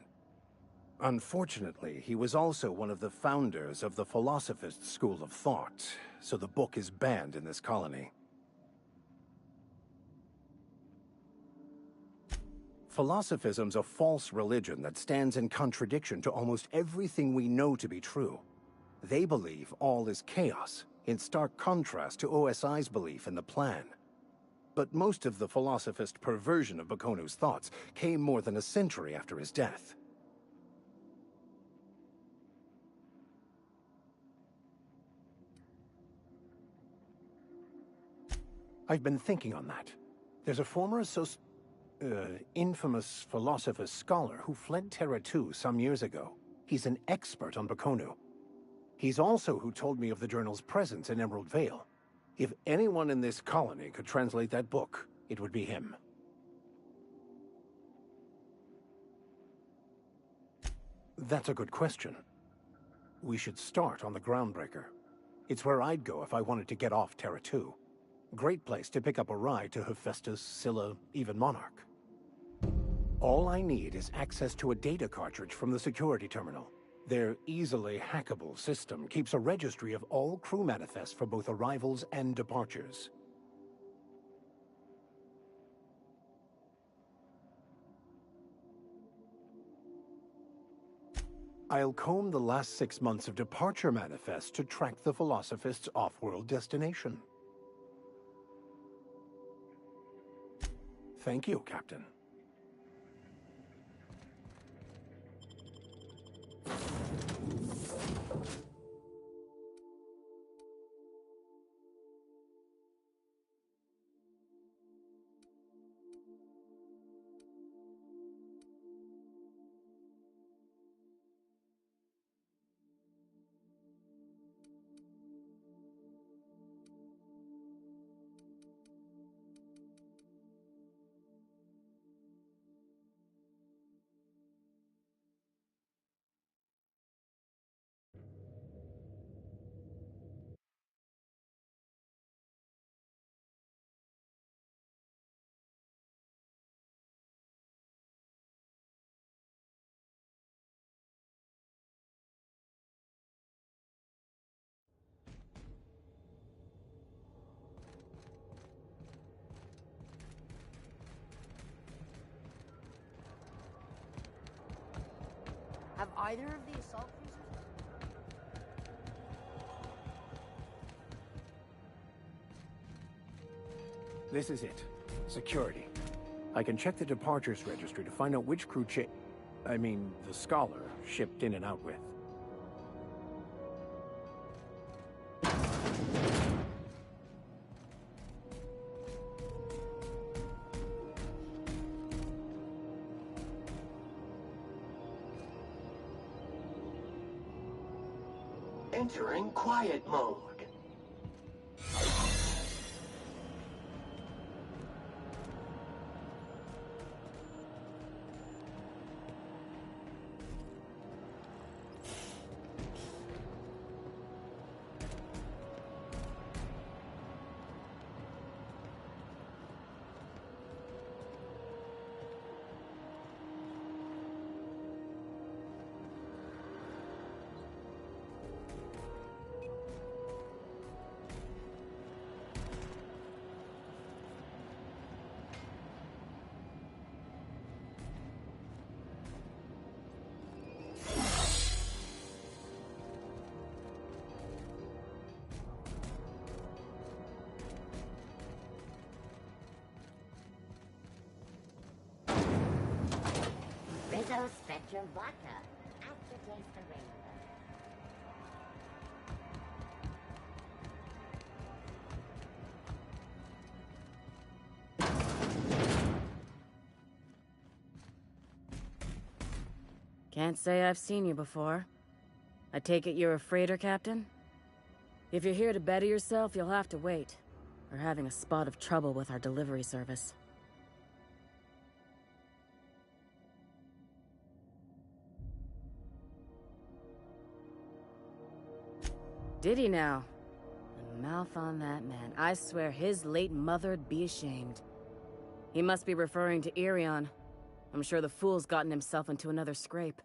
Unfortunately, he was also one of the founders of the Philosophist school of thought, so the book is banned in this colony. Philosophism's a false religion that stands in contradiction to almost everything we know to be true. They believe all is chaos, in stark contrast to OSI's belief in the plan. But most of the philosophist perversion of Bokonu's thoughts came more than a century after his death. I've been thinking on that. There's a former infamous Philosophist scholar who fled Terra 2 some years ago. He's an expert on Bokonu. He's also who told me of the journal's presence in Emerald Vale. If anyone in this colony could translate that book, it would be him. That's a good question. We should start on the Groundbreaker. It's where I'd go if I wanted to get off Terra 2. Great place to pick up a ride to Hephaestus, Scylla, even Monarch. All I need is access to a data cartridge from the security terminal. Their easily hackable system keeps a registry of all crew manifests for both arrivals and departures. I'll comb the last 6 months of departure manifests to track the Philosophist's off-world destination. Thank you, Captain. Have either of the assault cruisers? This is it. Security. I can check the departures registry to find out which crew the Scholar shipped in and out with. Entering quiet mode. Rizzo Spectrum Vodka. Aftertaste the rainbow. Can't say I've seen you before. I take it you're a freighter captain? If you're here to better yourself, you'll have to wait. We're having a spot of trouble with our delivery service. Did he now? The mouth on that man. I swear his late mother'd be ashamed. He must be referring to Irion. I'm sure the fool's gotten himself into another scrape.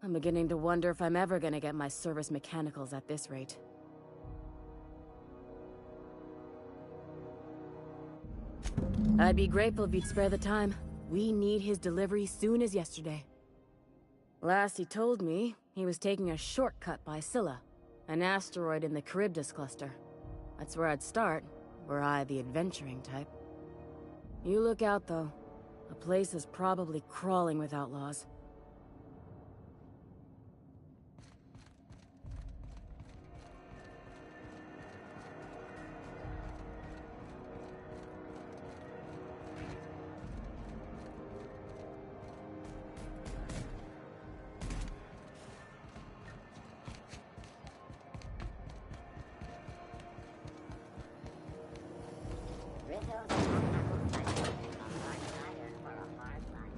I'm beginning to wonder if I'm ever gonna get my service mechanicals at this rate. I'd be grateful if you'd spare the time. We need his delivery soon as yesterday. Last he told me, he was taking a shortcut by Scylla, an asteroid in the Charybdis cluster. That's where I'd start, were I the adventuring type. You look out, though. The place is probably crawling with outlaws. Rizzo's apple cider, a hard cider for a hard life.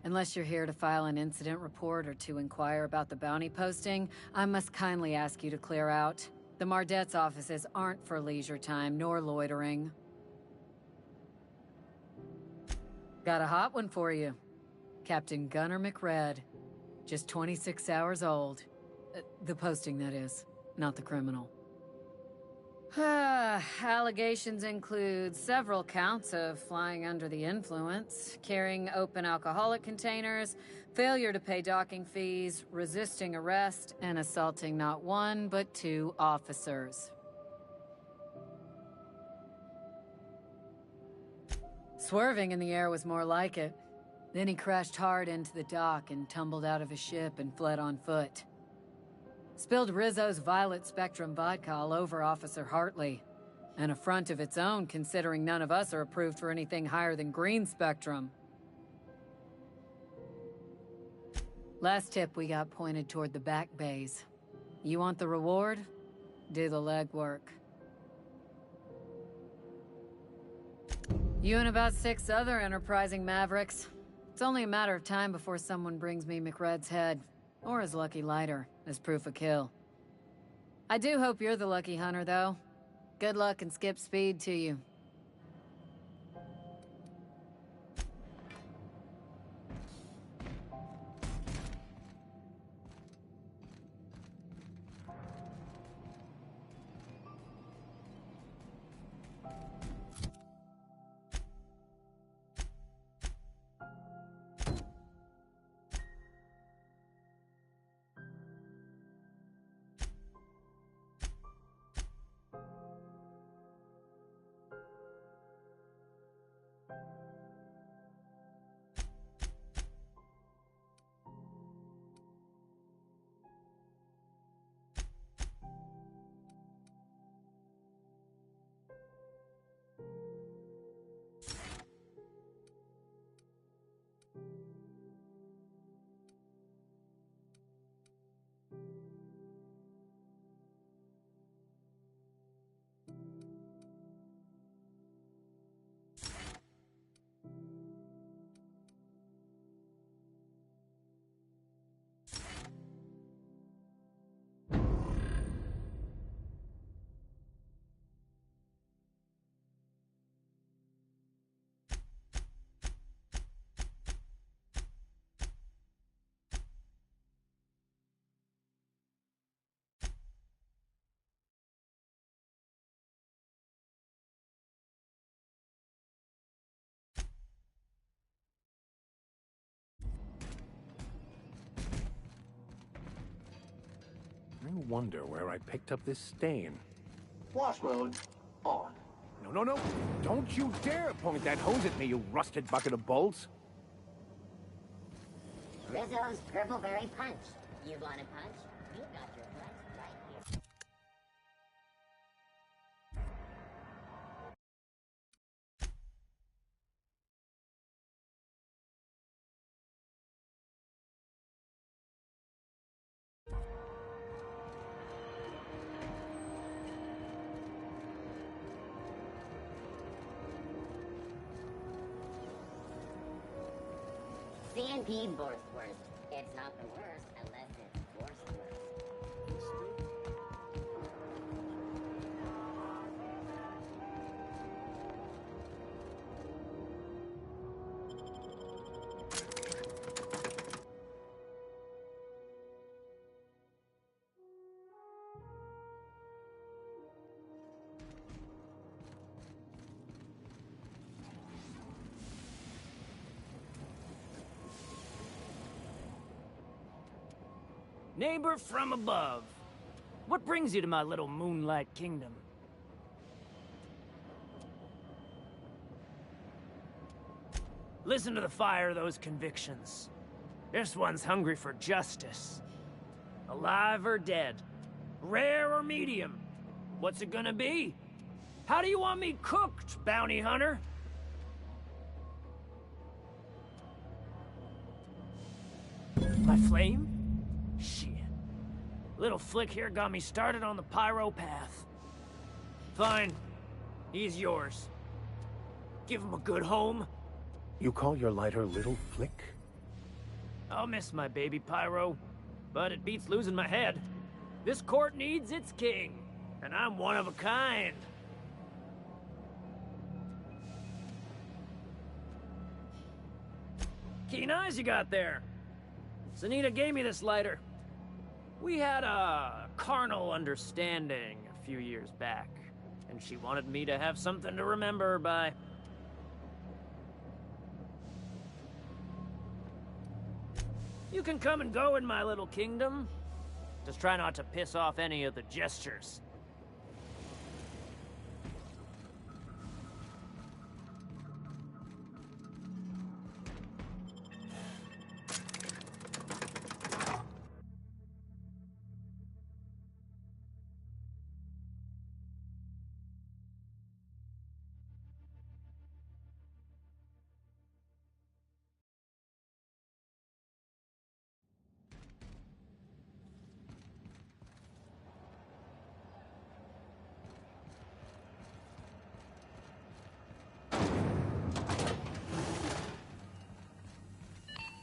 Unless you're here to file an incident report or to inquire about the bounty posting, I must kindly ask you to clear out. The Mardet's offices aren't for leisure time nor loitering. Got a hot one for you. Captain Gunnar McRed. Just 26 hours old. The posting, that is, not the criminal. Allegations include several counts of flying under the influence, carrying open alcoholic containers, failure to pay docking fees, resisting arrest, and assaulting not one but 2 officers. Swerving in the air was more like it. Then he crashed hard into the dock and tumbled out of his ship and fled on foot. Spilled Rizzo's Violet Spectrum vodka all over Officer Hartley. An affront of its own, considering none of us are approved for anything higher than green spectrum. Last tip we got pointed toward the back bays. You want the reward? Do the legwork. You and about 6 other enterprising mavericks. It's only a matter of time before someone brings me McRed's head. Or his lucky lighter, as proof of kill. I do hope you're the lucky hunter, though. Good luck and skip speed to you. I wonder where I picked up this stain. Wash mode on. No. Don't you dare point that hose at me, you rusted bucket of bolts. Rizzo's Purple Berry Punch. You want a punch? You got your punch right here. C&P Borstworth. It's not the worst unless it's Borstworth. Neighbor from above. What brings you to my little moonlight kingdom? Listen to the fire of those convictions. This one's hungry for justice. Alive or dead? Rare or medium? What's it gonna be? How do you want me cooked, bounty hunter? My flame? Shit. Little flick here got me started on the pyro path. Fine. He's yours. Give him a good home. You call your lighter Little Flick? I'll miss my baby Pyro, but it beats losing my head. This court needs its king, and I'm one of a kind. Keen eyes you got there. Sunita gave me this lighter. We had a carnal understanding a few years back, and she wanted me to have something to remember her by. You can come and go in my little kingdom. Just try not to piss off any of the gestures.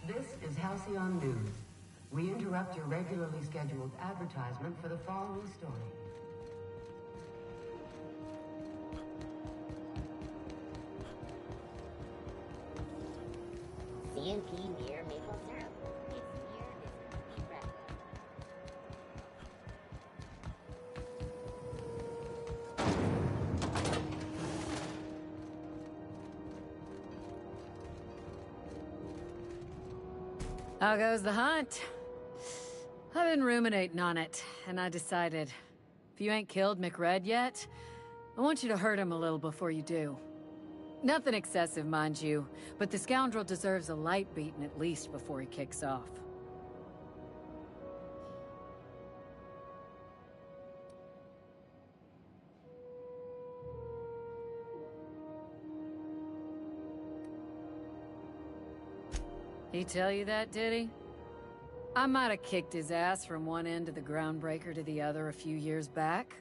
This is Halcyon News. We interrupt your regularly scheduled advertisement for the following story. CNP near maple syrup. It's near this complete wreck. How goes the hunt? I've been ruminating on it, and I decided, if you ain't killed McRed yet, I want you to hurt him a little before you do. Nothing excessive, mind you, but the scoundrel deserves a light beating at least before he kicks off. He tell you that, did he? I might have kicked his ass from one end of the Groundbreaker to the other a few years back.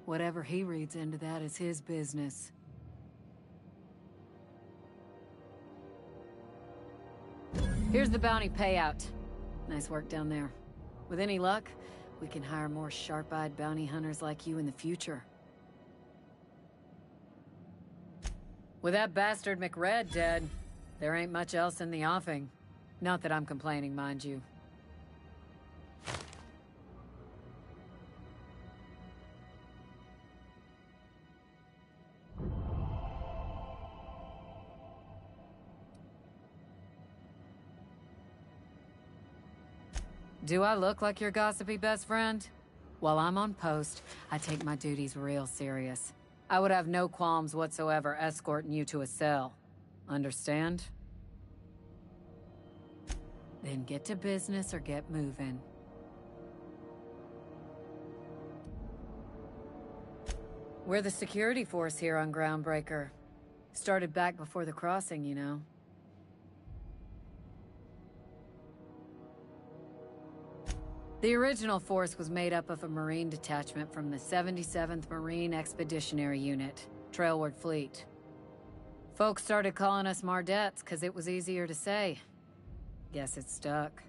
Whatever he reads into that is his business. Here's the bounty payout. Nice work down there. With any luck, we can hire more sharp-eyed bounty hunters like you in the future. With that bastard McRed dead, there ain't much else in the offing. Not that I'm complaining, mind you. Do I look like your gossipy best friend? While I'm on post, I take my duties real serious. I would have no qualms whatsoever escorting you to a cell. Understand? Then get to business or get moving. We're the security force here on Groundbreaker. Started back before the crossing, you know. The original force was made up of a Marine detachment from the 77th Marine Expeditionary Unit, Trailward Fleet. Folks started calling us Mardettes because it was easier to say. Guess it stuck.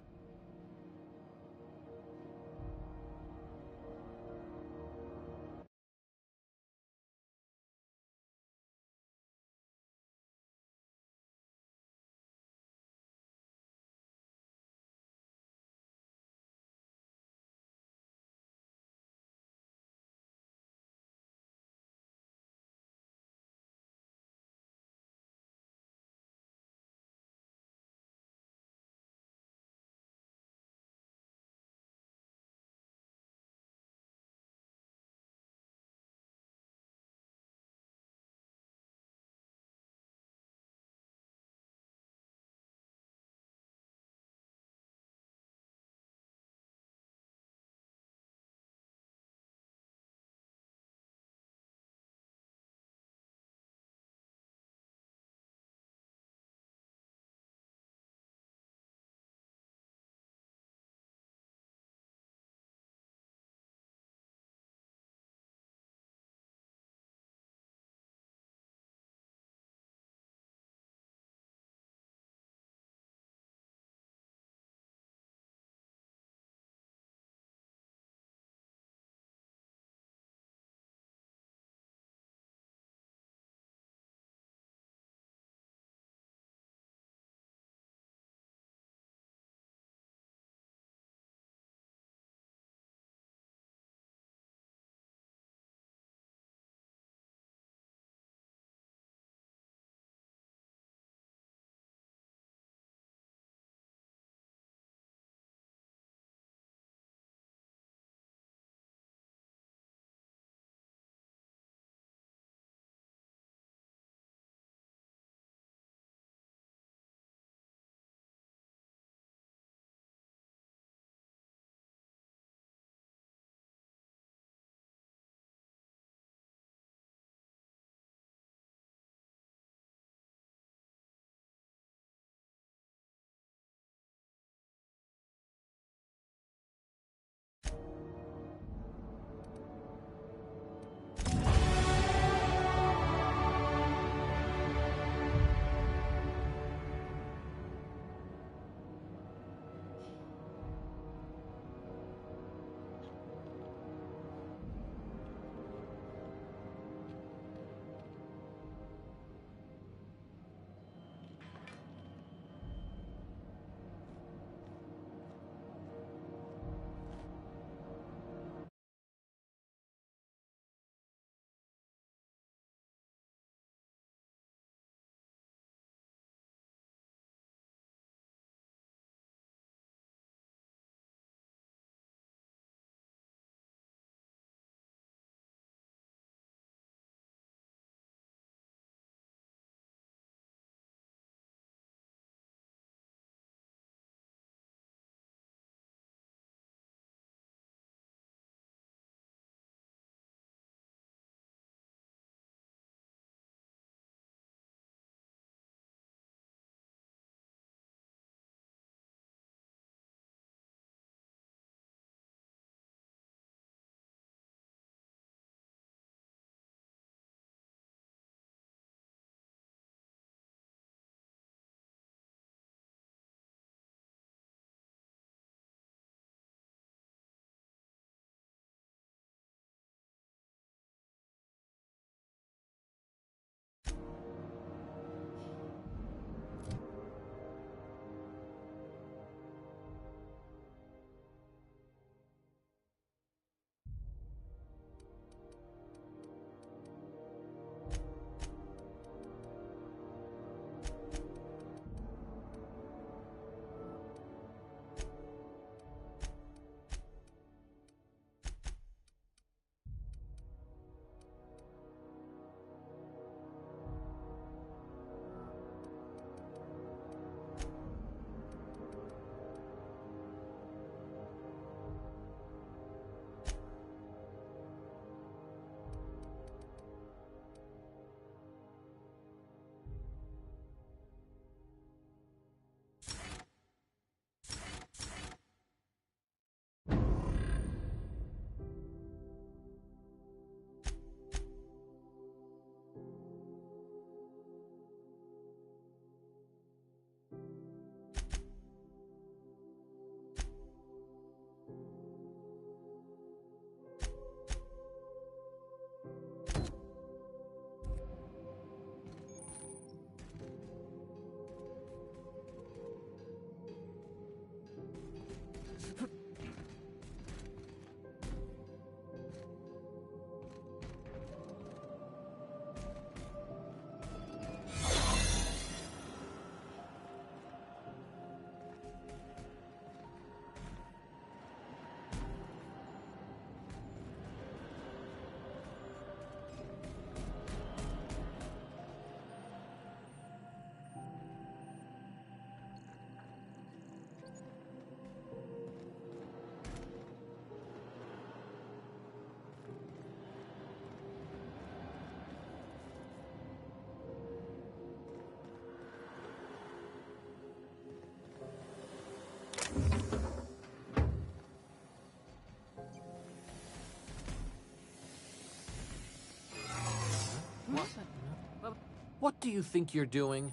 What do you think you're doing?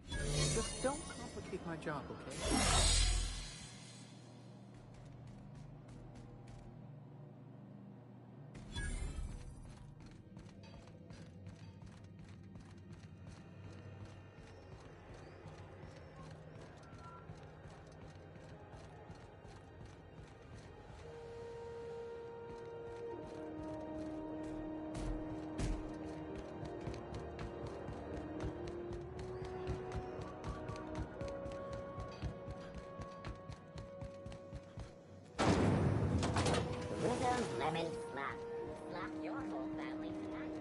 Just don't complicate my job, okay? Rizzo's Lemon Slap. Slap your whole family tonight.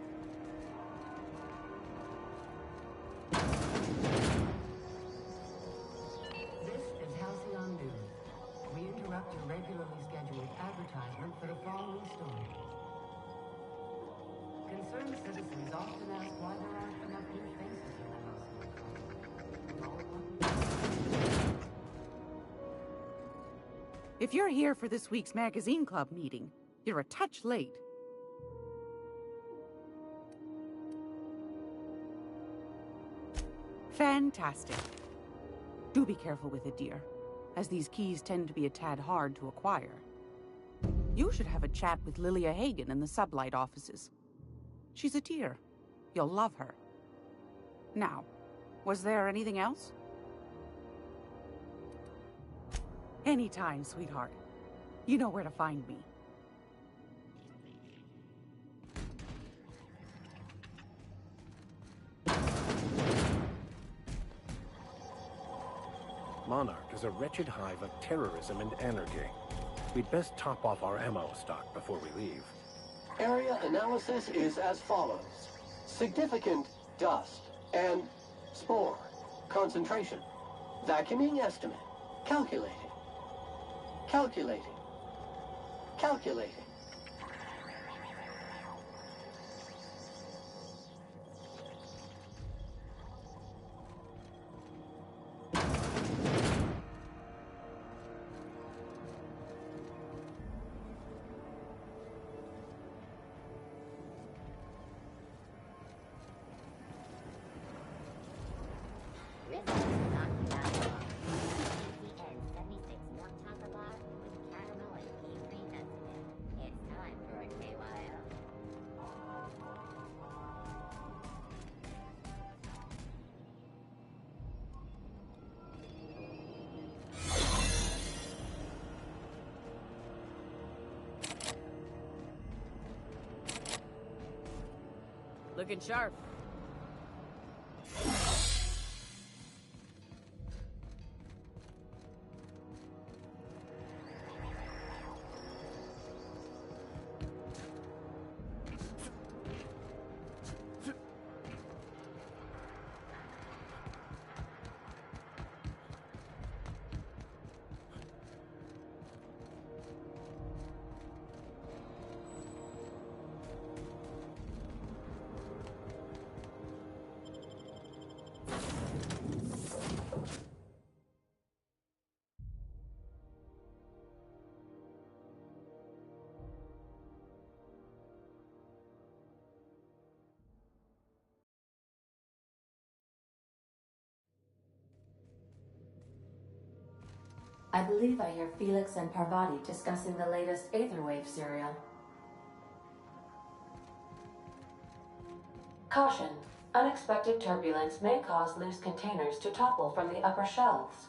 This is Halcyon News. We interrupt your regularly scheduled advertisement for the following story. Concerned citizens often ask why there aren't enough new faces in the house. If you're here for this week's magazine club meeting, you're a touch late. Fantastic. Do be careful with it, dear, as these keys tend to be a tad hard to acquire. You should have a chat with Lilia Hagen in the Sublight offices. She's a dear. You'll love her. Now, was there anything else? Anytime, sweetheart. You know where to find me. Monarch is a wretched hive of terrorism and anarchy. We'd best top off our ammo stock before we leave. Area analysis is as follows. Significant dust and spore concentration. Vacuuming estimate. Calculating. Calculating. Calculating. Rizzo's knocking down the wall. CN76 Mort Taco Bar with caramel and pea green nuts in it. It's time for a KYO. Looking sharp. I believe I hear Felix and Parvati discussing the latest Aetherwave serial. Caution. Unexpected turbulence may cause loose containers to topple from the upper shelves.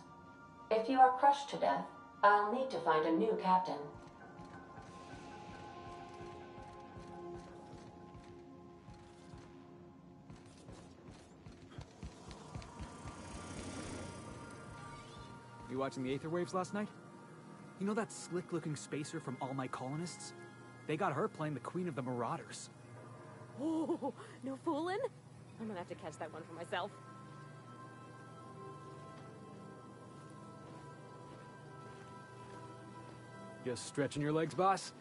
If you are crushed to death, I'll need to find a new captain. You watching the Aether Waves last night? You know that slick-looking spacer from All My Colonists? They got her playing the Queen of the Marauders. Oh, no fooling? I'm gonna have to catch that one for myself. Just stretching your legs, boss?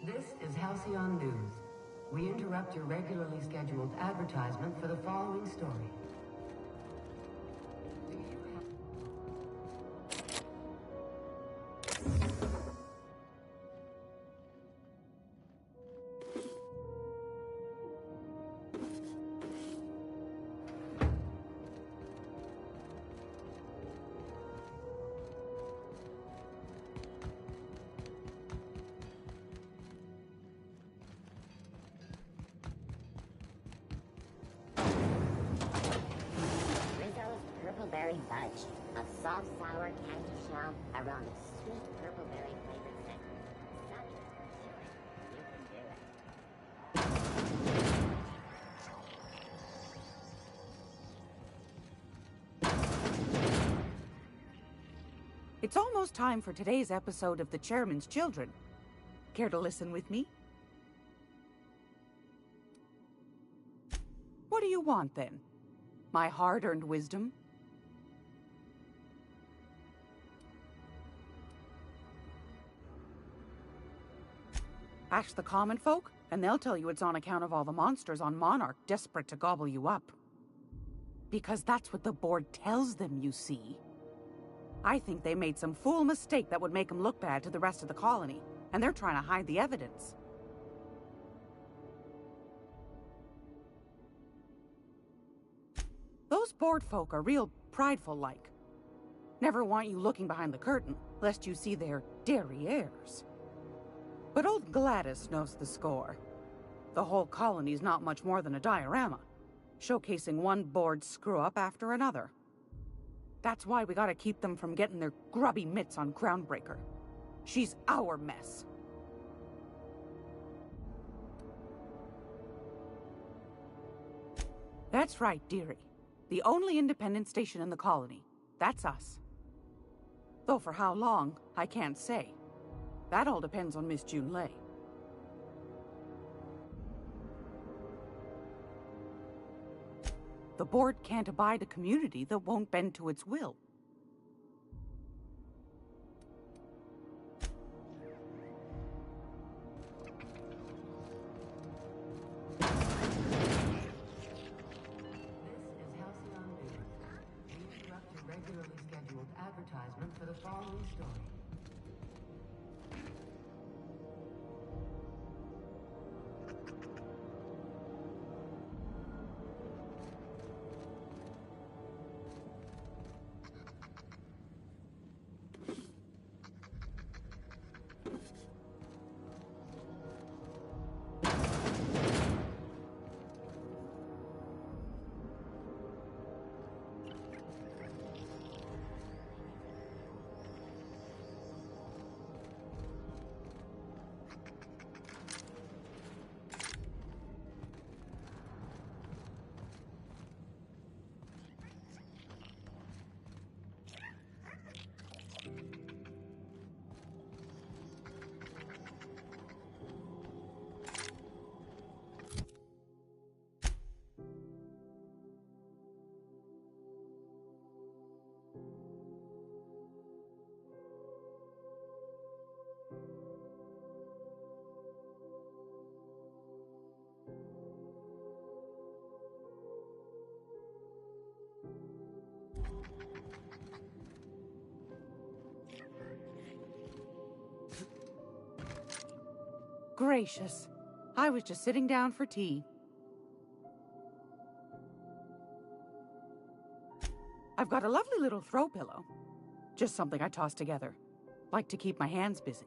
This is Halcyon News. We interrupt your regularly scheduled advertisement for the following story. Purpleberry Fudge, a soft sour candy shell around a sweet purpleberry flavored center. It's almost time for today's episode of The Chairman's Children. Care to listen with me? What do you want, then? My hard-earned wisdom? Ask the common folk, and they'll tell you it's on account of all the monsters on Monarch desperate to gobble you up. Because that's what the board tells them, you see. I think they made some fool mistake that would make them look bad to the rest of the colony, and they're trying to hide the evidence. Those board folk are real prideful-like. Never want you looking behind the curtain, lest you see their derrieres. But old Gladys knows the score. The whole colony's not much more than a diorama, showcasing one board screw-up after another. That's why we gotta keep them from getting their grubby mitts on Groundbreaker. She's our mess. That's right, dearie. The only independent station in the colony. That's us. Though for how long, I can't say. That all depends on Miss Junlei. The board can't abide a community that won't bend to its will. Regularly scheduled advertisement for the following story. Gracious. I was just sitting down for tea. I've got a lovely little throw pillow. Just something I toss together. Like to keep my hands busy.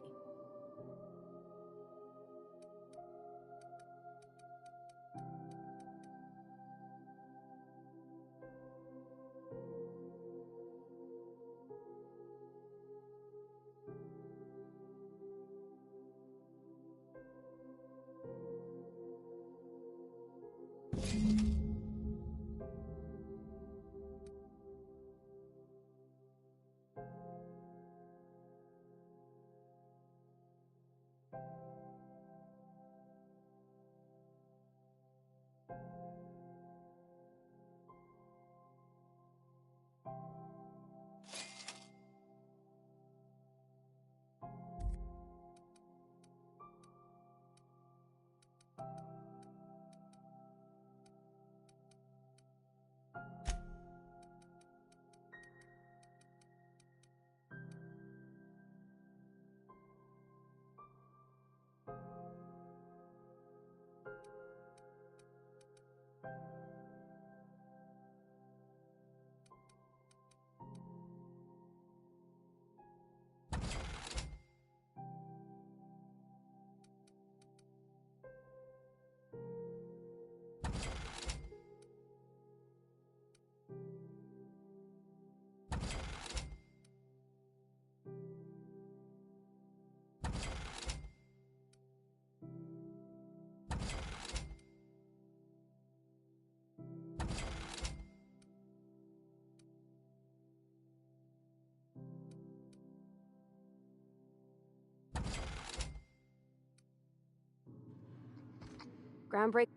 Groundbreak.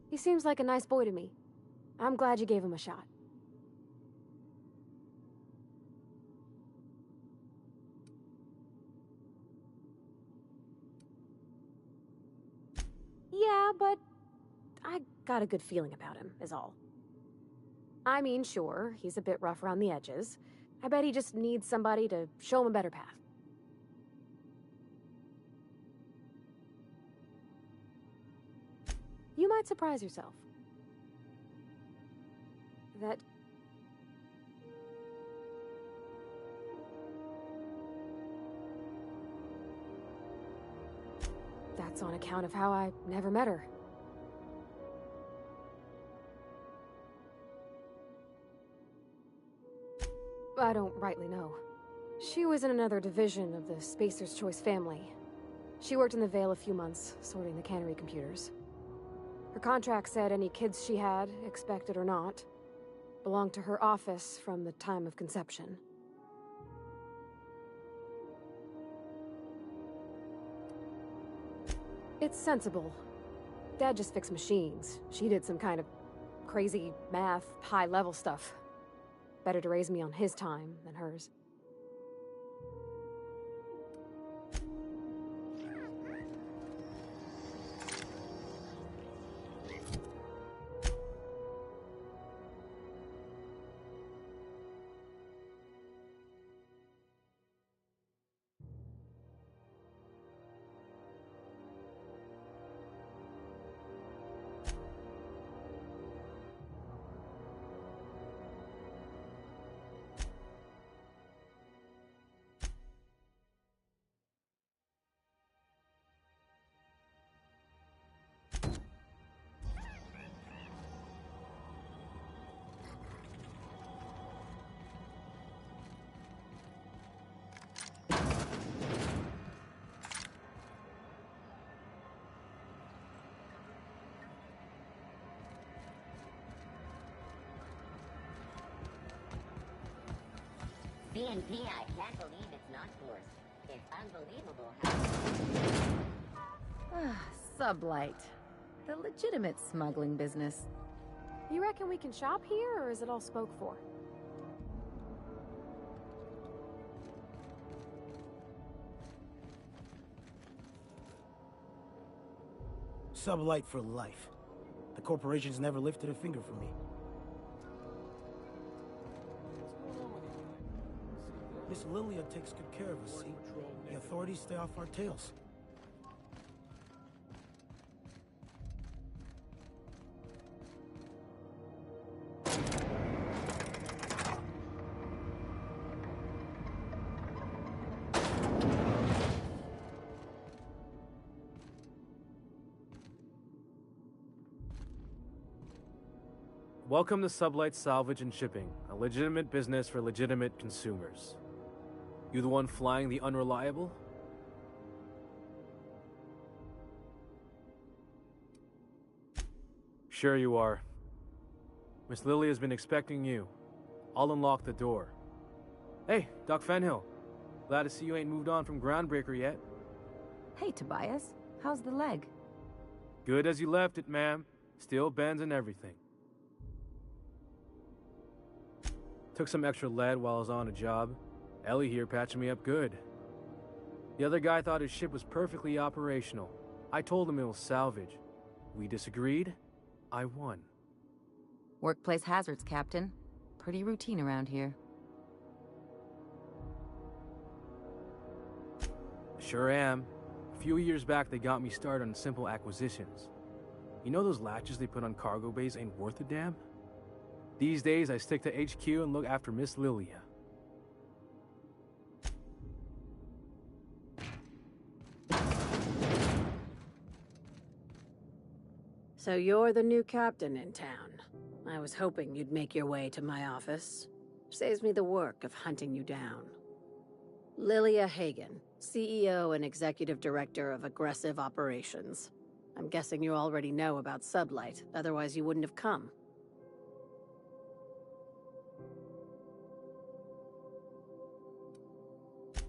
He seems like a nice boy to me. I'm glad you gave him a shot. Yeah, but I got a good feeling about him, is all. I mean, sure, he's a bit rough around the edges. I bet he just needs somebody to show him a better path. You might surprise yourself. That's on account of how I never met her. I don't rightly know. She was in another division of the Spacer's Choice family. She worked in the Vale a few months, sorting the cannery computers. Her contract said any kids she had, expected or not, belonged to her office from the time of conception. It's sensible. Dad just fixed machines. She did some kind of crazy math, high-level stuff. Better to raise me on his time than hers. BNP, I can't believe it's not forced. It's unbelievable how... Sublight. The legitimate smuggling business. You reckon we can shop here, or is it all spoke for? Sublight for life. The corporation's never lifted a finger for me. Miss Lilia takes good care of us, see? The authorities stay off our tails. Welcome to Sublight Salvage and Shipping, a legitimate business for legitimate consumers. You the one flying the Unreliable? Sure you are. Miss Lily has been expecting you. I'll unlock the door. Hey, Doc Fenhill. Glad to see you ain't moved on from Groundbreaker yet. Hey, Tobias. How's the leg? Good as you left it, ma'am. Still bends and everything. Took some extra lead while I was on a job. Ellie here patching me up good. The other guy thought his ship was perfectly operational. I told him it was salvage. We disagreed. I won. Workplace hazards, Captain. Pretty routine around here. Sure am. A few years back, they got me started on simple acquisitions. You know those latches they put on cargo bays ain't worth a damn? These days, I stick to HQ and look after Miss Lilia. So you're the new captain in town. I was hoping you'd make your way to my office. Saves me the work of hunting you down. Lilia Hagen, CEO and Executive Director of Aggressive Operations. I'm guessing you already know about Sublight, otherwise you wouldn't have come.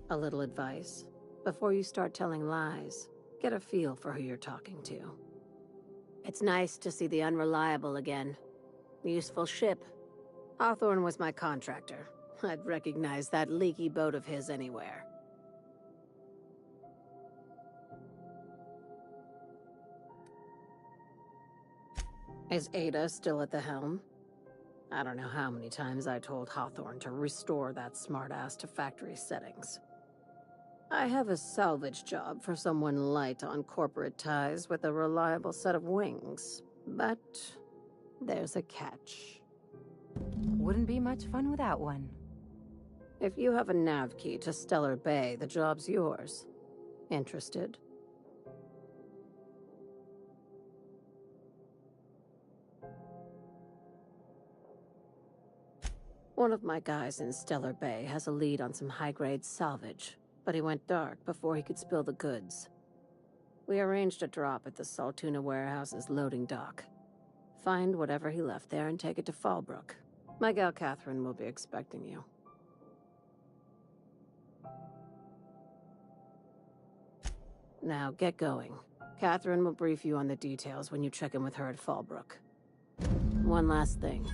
A little advice. Before you start telling lies, get a feel for who you're talking to. It's nice to see the Unreliable again. Useful ship. Hawthorne was my contractor. I'd recognize that leaky boat of his anywhere. Is Ada still at the helm? I don't know how many times I told Hawthorne to restore that smartass to factory settings. I have a salvage job for someone light on corporate ties with a reliable set of wings, but there's a catch. Wouldn't be much fun without one. If you have a nav key to Stellar Bay, the job's yours. Interested? One of my guys in Stellar Bay has a lead on some high-grade salvage, but he went dark before he could spill the goods. We arranged a drop at the Saltuna warehouse's loading dock. Find whatever he left there and take it to Fallbrook. My gal Catherine will be expecting you. Now get going. Catherine will brief you on the details when you check in with her at Fallbrook. One last thing.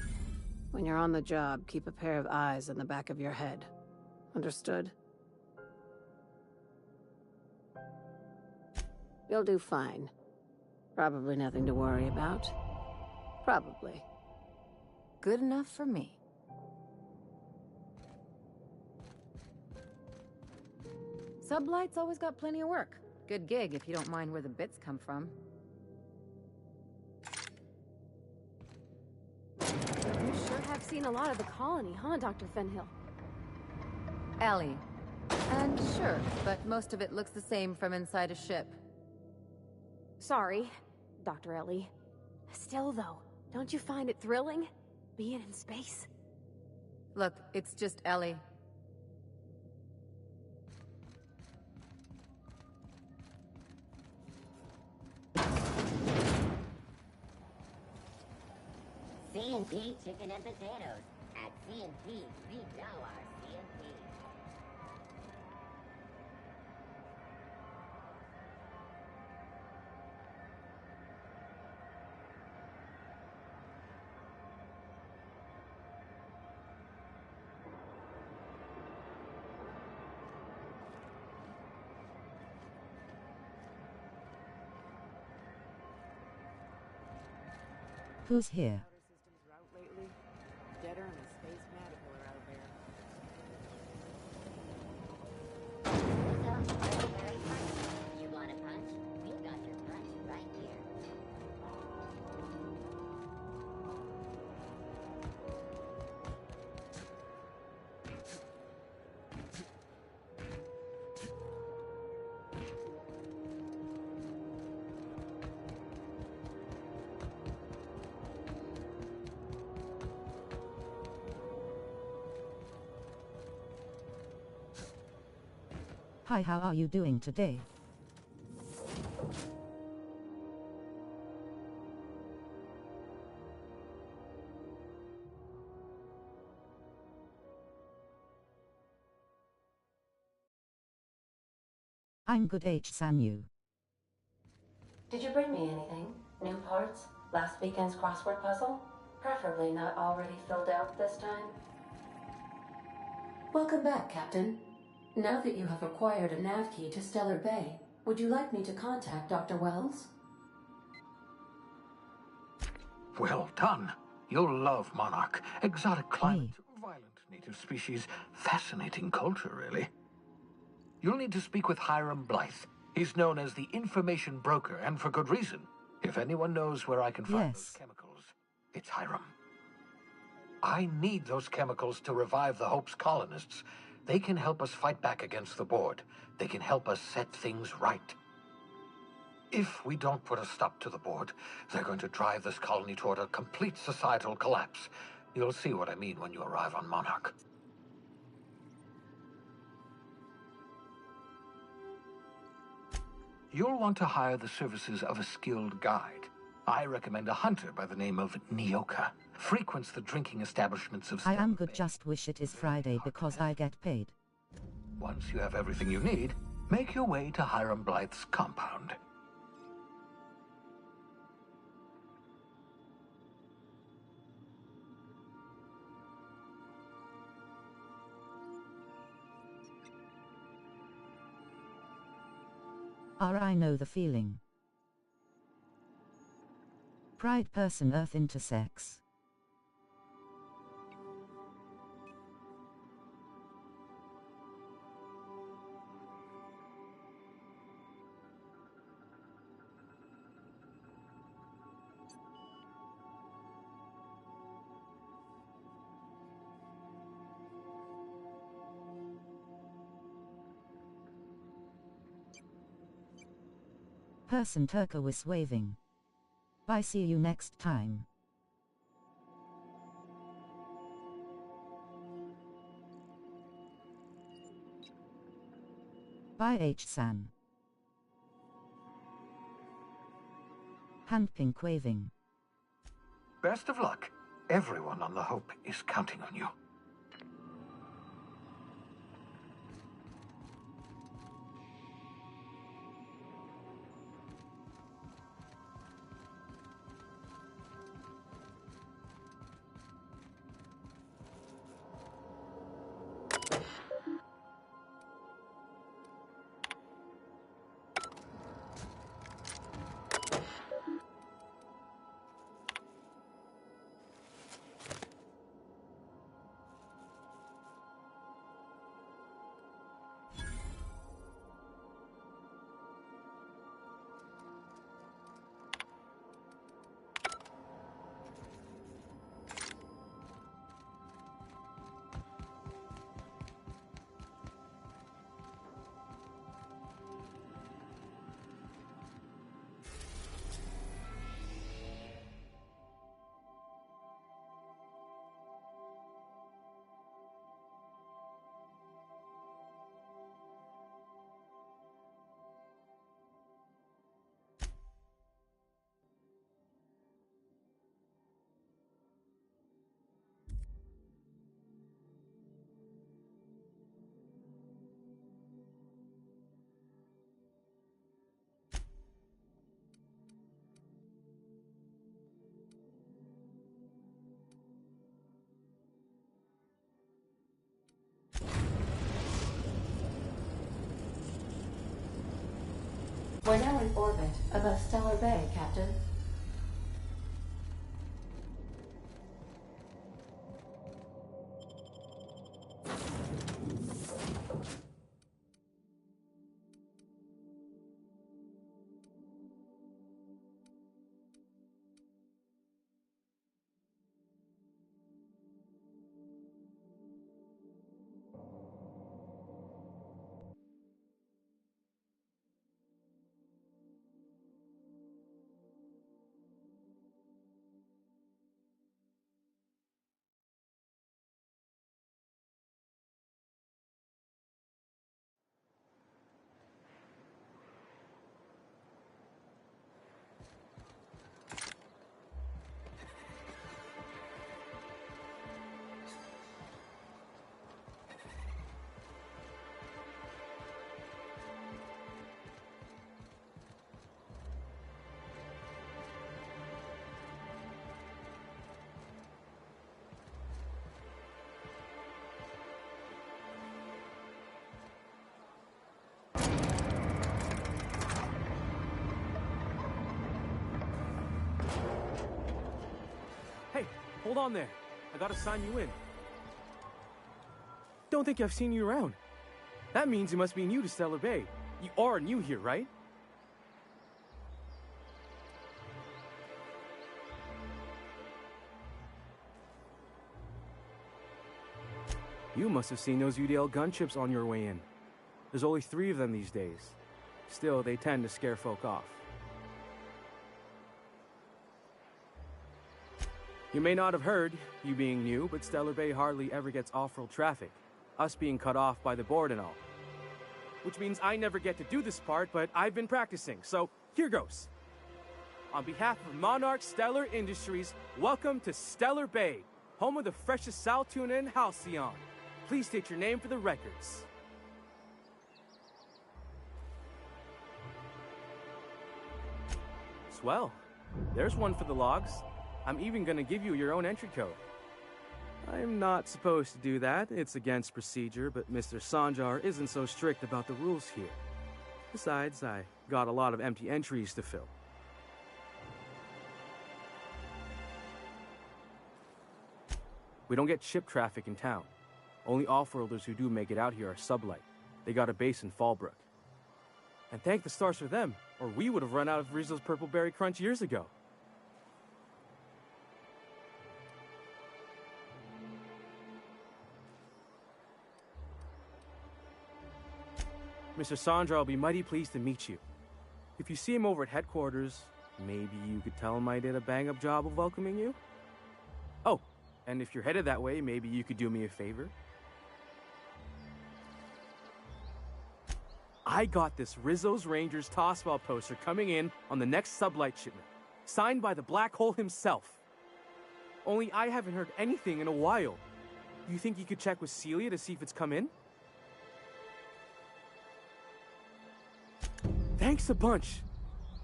When you're on the job, keep a pair of eyes in the back of your head. Understood? You'll do fine. Probably nothing to worry about. Probably. Good enough for me. Sublight's always got plenty of work. Good gig if you don't mind where the bits come from. You sure have seen a lot of the colony, huh, Dr. Fenhill? Ellie. And sure, but most of it looks the same from inside a ship. Sorry, Dr. Ellie. Still, though, don't you find it thrilling? Being in space? Look, it's just Ellie. C&P chicken and potatoes. At C&P, we know our C&P. Who's here? Deader than a space caterpillar out there. Hi, how are you doing today? I'm good, Sanyu. Did you bring me anything? New parts? Last weekend's crossword puzzle? Preferably not already filled out this time. Welcome back, Captain. Now that you have acquired a nav key to Stellar Bay, would you like me to contact Dr. Wells? Well done. You'll love Monarch. Exotic climate, violent native species, fascinating culture, really. You'll need to speak with Hiram Blythe. He's known as the information broker, and for good reason. If anyone knows where I can find those chemicals, it's Hiram. I need those chemicals to revive the Hope's colonists. They can help us fight back against the Board. They can help us set things right. If we don't put a stop to the Board, they're going to drive this colony toward a complete societal collapse. You'll see what I mean when you arrive on Monarch. You'll want to hire the services of a skilled guide. I recommend a hunter by the name of Nyoka. Frequents the drinking establishments of... I am good, just wish it is Friday because I get paid. Once you have everything you need, make your way to Hiram Blythe's compound. I know the feeling. Pride person Earth intersects. Person turquoise waving. Bye, see you next time. Bye, H-san. Hand pink waving. Best of luck. Everyone on the Hope is counting on you. We're now in orbit above Stellar Bay, Captain. Hey, hold on there. I gotta sign you in. Don't think I've seen you around. That means you must be new to Stellar Bay. You are new here, right? You must have seen those UDL gunships on your way in. There's only 3 of them these days. Still, they tend to scare folk off. You may not have heard, you being new, but Stellar Bay hardly ever gets off-road traffic, us being cut off by the board and all. Which means I never get to do this part, but I've been practicing, so here goes. On behalf of Monarch Stellar Industries, welcome to Stellar Bay, home of the freshest sal tuna in Halcyon. Please state your name for the records. Swell. There's one for the logs. I'm even gonna give you your own entry code. I'm not supposed to do that. It's against procedure, but Mr. Sanjar isn't so strict about the rules here. Besides, I got a lot of empty entries to fill. We don't get ship traffic in town. Only off-worlders who do make it out here are Sublight. They got a base in Fallbrook. And thank the stars for them, or we would have run out of Rizzo's Purple Berry Crunch years ago. Mr. Sandra will be mighty pleased to meet you. If you see him over at headquarters, maybe you could tell him I did a bang-up job of welcoming you? Oh, and if you're headed that way, maybe you could do me a favor? I got this Rizzo's Rangers Tossball poster coming in on the next Sublight shipment, signed by the Black Hole himself. Only I haven't heard anything in a while. You think you could check with Celia to see if it's come in? Thanks a bunch.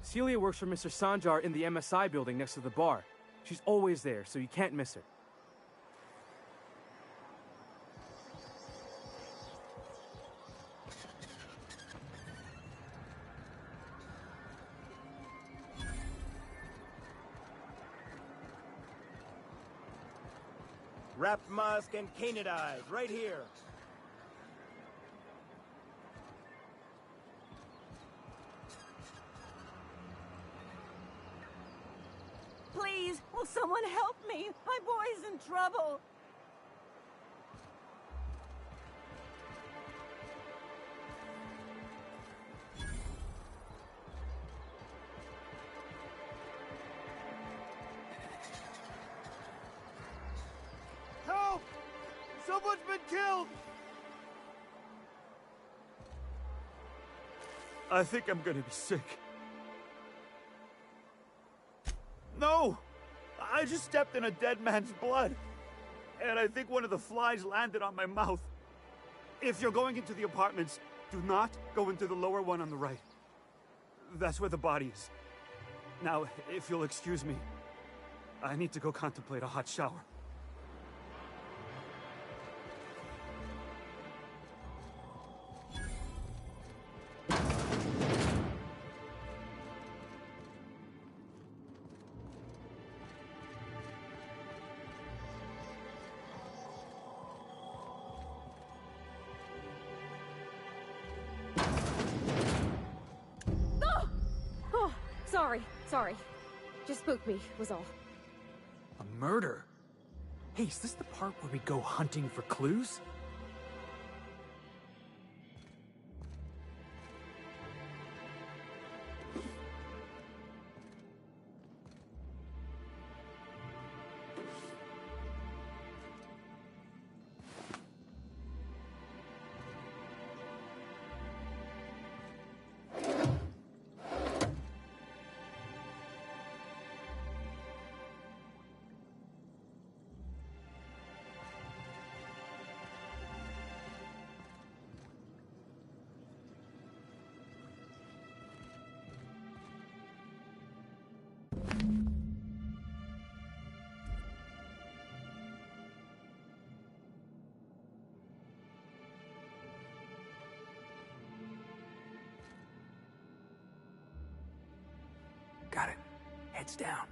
Celia works for Mr. Sanjar in the MSI building next to the bar. She's always there, so you can't miss her. Wrapped musk and canid eyes, right here. Please, will someone help me? My boy's in trouble. Help! Someone's been killed! I think I'm gonna be sick. No! I just stepped in a dead man's blood. And I think one of the flies landed on my mouth. If you're going into the apartments, do not go into the lower one on the right. That's where the body is. Now, if you'll excuse me, I need to go contemplate a hot shower. Sorry. Just spooked me, was all. A murder? Hey, is this the part where we go hunting for clues? Got it. Heads down.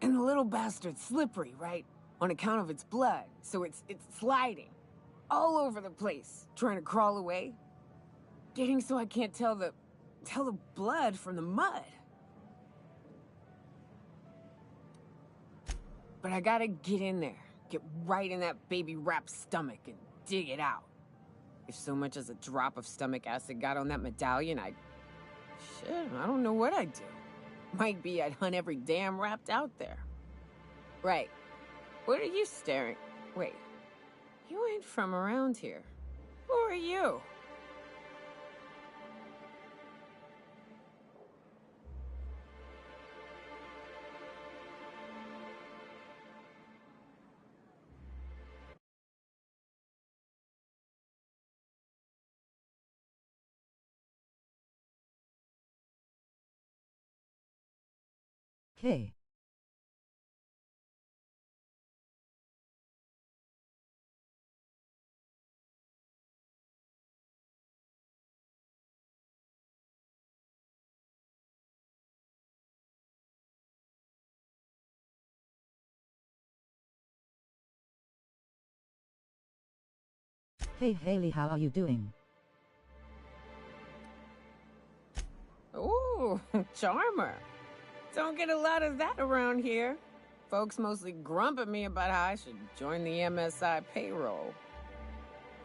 And the little bastard's slippery, right? On account of its blood, so it's sliding. All over the place, trying to crawl away. Getting so I can't tell the blood from the mud. But I gotta get in there, get right in that baby rap's stomach and dig it out. If so much as a drop of stomach acid got on that medallion, shit, I don't know what I'd do. Might be I'd hunt every damn Rapt out there. Right. What are you staring? Wait. You ain't from around here. Who are you? Hey. Hey Haley, how are you doing? Ooh, charmer. Don't get a lot of that around here. Folks mostly grump at me about how I should join the MSI payroll.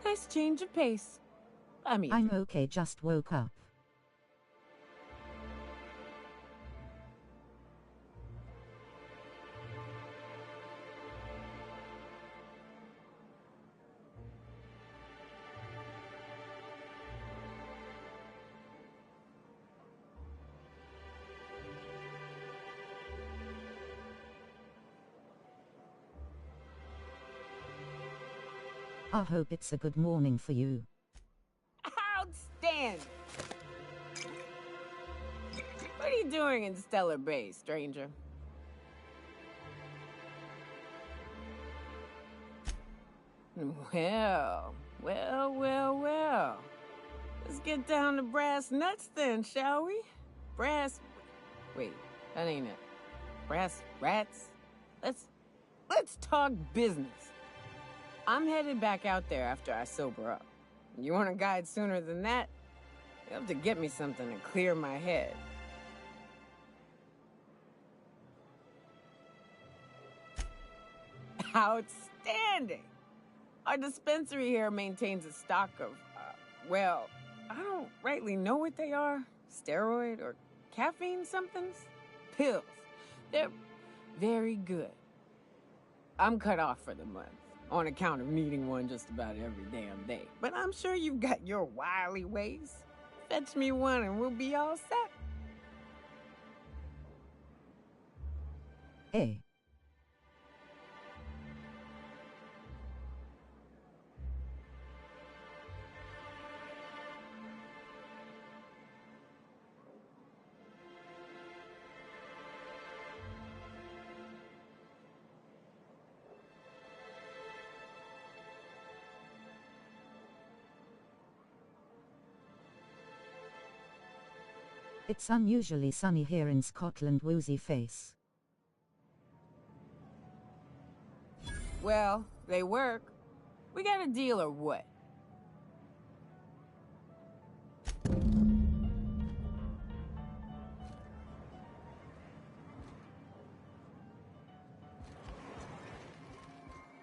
Nice change of pace. I'm okay, just woke up. I hope it's a good morning for you. Outstanding! What are you doing in Stellar Bay, stranger? Well. Let's get down to brass nuts then, shall we? Wait, that ain't it. Brass rats? Let's talk business. I'm headed back out there after I sober up. You want a guide sooner than that? You'll have to get me something to clear my head. Outstanding! Our dispensary here maintains a stock of, well, I don't rightly know what they are. Steroid or caffeine somethings? Pills. They're very good. I'm cut off for the month, on account of needing one just about every damn day. But I'm sure you've got your wily ways. Fetch me one and we'll be all set. Hey. It's unusually sunny here in Scotland, woozy face. Well, they work. We got a deal or what?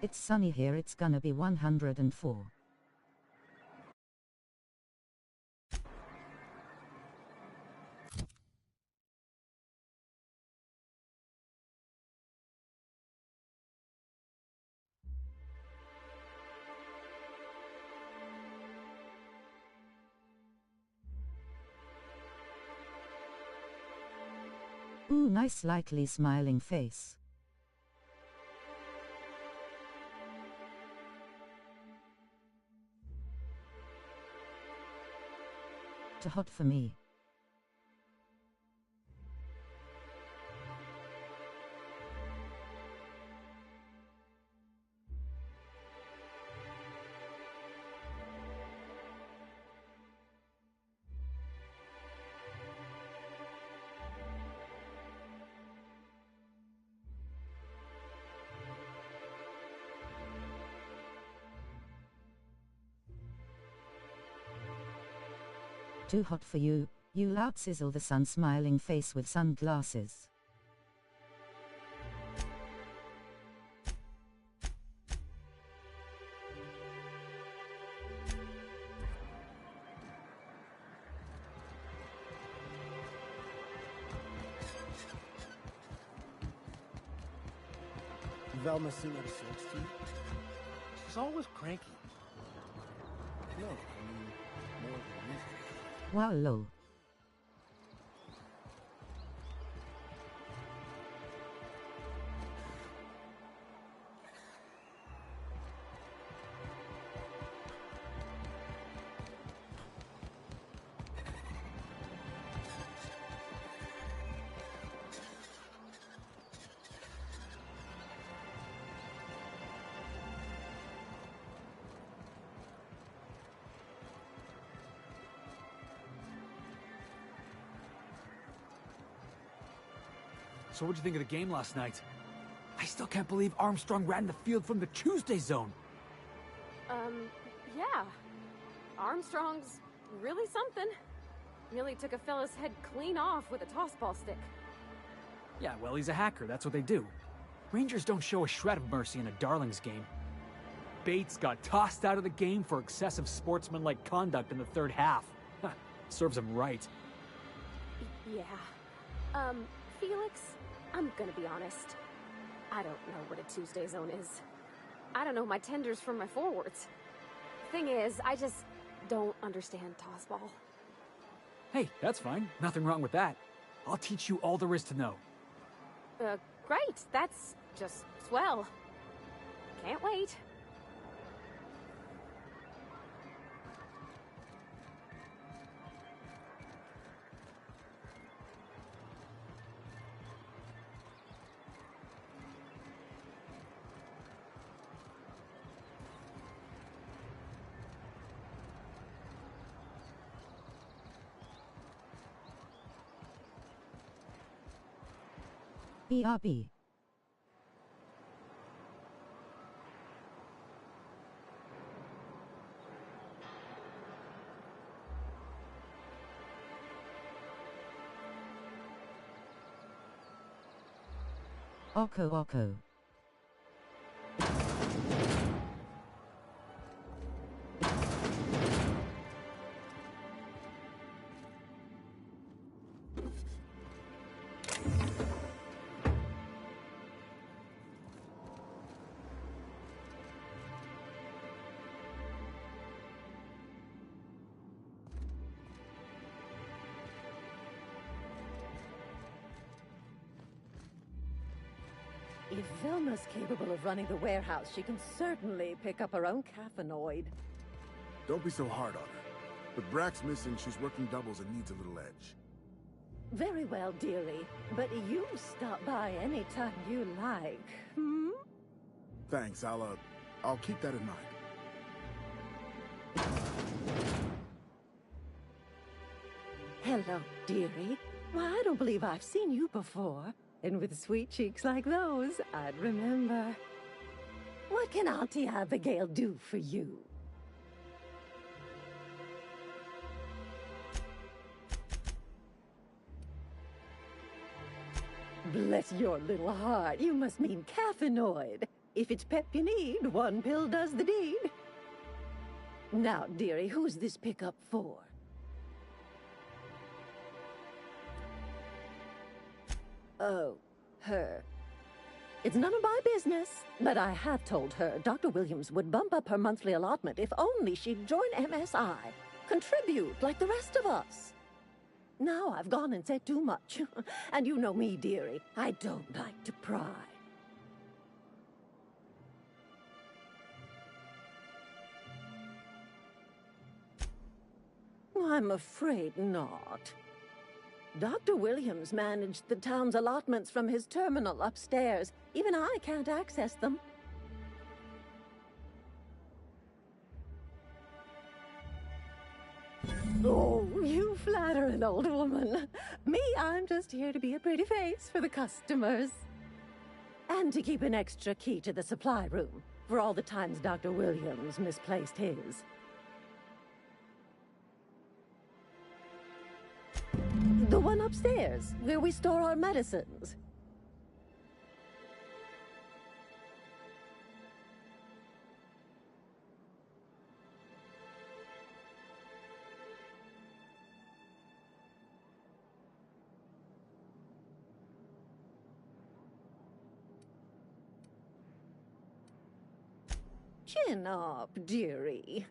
It's sunny here, it's gonna be 104. Ooh, nice slightly smiling face. Too hot for me. Too hot for you, you loud sizzle the sun smiling face with sunglasses. Velma seen other sex to you? She's always cranky. No, I mean, more than usual. Wow, lol. So what'd you think of the game last night? I still can't believe Armstrong ran the field from the Tuesday zone. Yeah. Armstrong's really something. Nearly took a fella's head clean off with a tossball stick. Yeah, well, he's a hacker. That's what they do. Rangers don't show a shred of mercy in a Darlings game. Bates got tossed out of the game for excessive sportsmanlike conduct in the third half. Serves him right. Yeah. Felix, I'm gonna be honest. I don't know what a Tuesday zone is. I don't know my tenders from my forwards. Thing is, I just don't understand tossball. Hey, that's fine. Nothing wrong with that. I'll teach you all there is to know. Great. That's just swell. Can't wait. BRB. Oko Oko. If Velma's capable of running the warehouse, she can certainly pick up her own caffeinoid. Don't be so hard on her. With Brack's missing, she's working doubles and needs a little edge. Very well, dearie. But you stop by any time you like, hmm? Thanks, I'll keep that in mind. Hello, dearie. Why, I don't believe I've seen you before. And with sweet cheeks like those, I'd remember. What can Auntie Abigail do for you? Bless your little heart, you must mean caffeinoid. If it's pep you need, one pill does the deed. Now, dearie, who's this pickup for? Oh, her. It's none of my business, but I have told her Dr. Williams would bump up her monthly allotment if only she'd join MSI. Contribute like the rest of us. Now I've gone and said too much. And you know me, dearie. I don't like to pry. I'm afraid not. Dr. Williams managed the town's allotments from his terminal upstairs. Even I can't access them. Oh, you flatter an old woman. Me, I'm just here to be a pretty face for the customers. And to keep an extra key to the supply room, for all the times Dr. Williams misplaced his. The one upstairs, where we store our medicines. Chin up, dearie.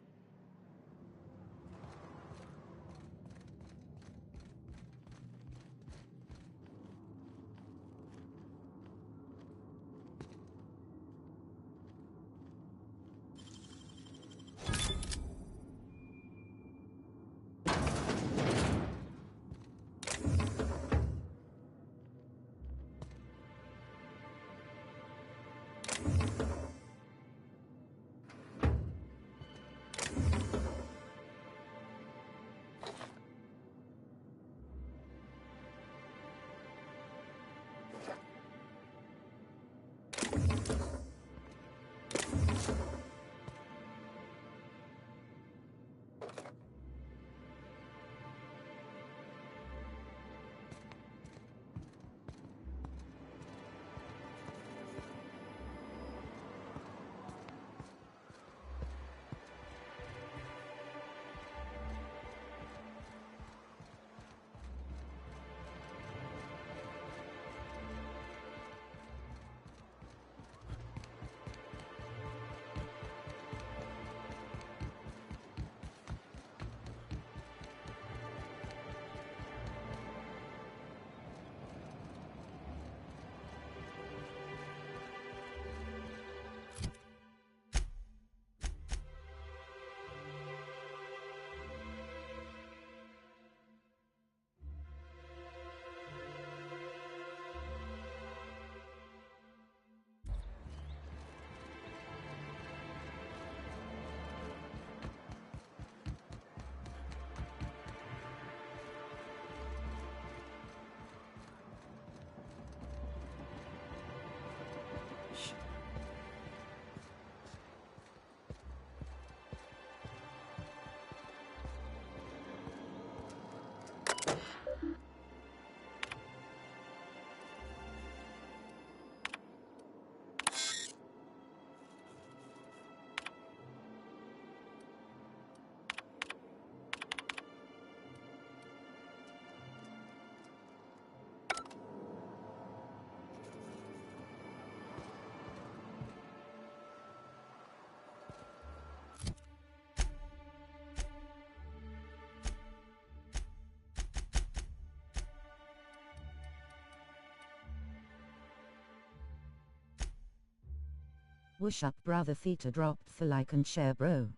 Whoosh up, brother. Theta dropped the like and share, bro.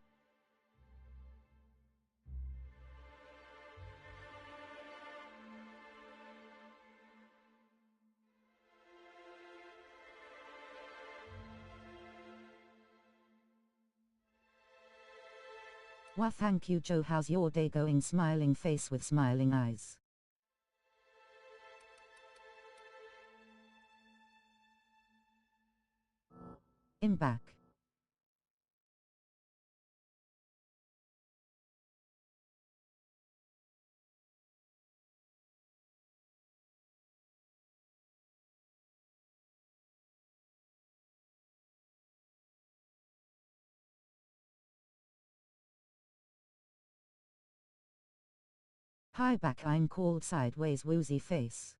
Why, thank you, Joe. How's your day going? Smiling face with smiling eyes. In back. Hi back, I'm called sideways woozy face.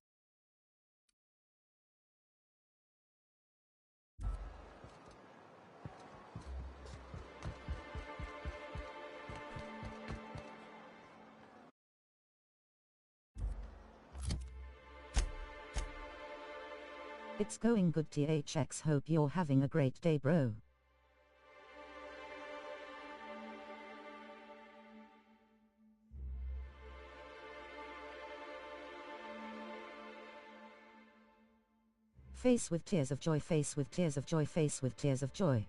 It's going good, THX. Hope you're having a great day, bro. Face with tears of joy, face with tears of joy, face with tears of joy.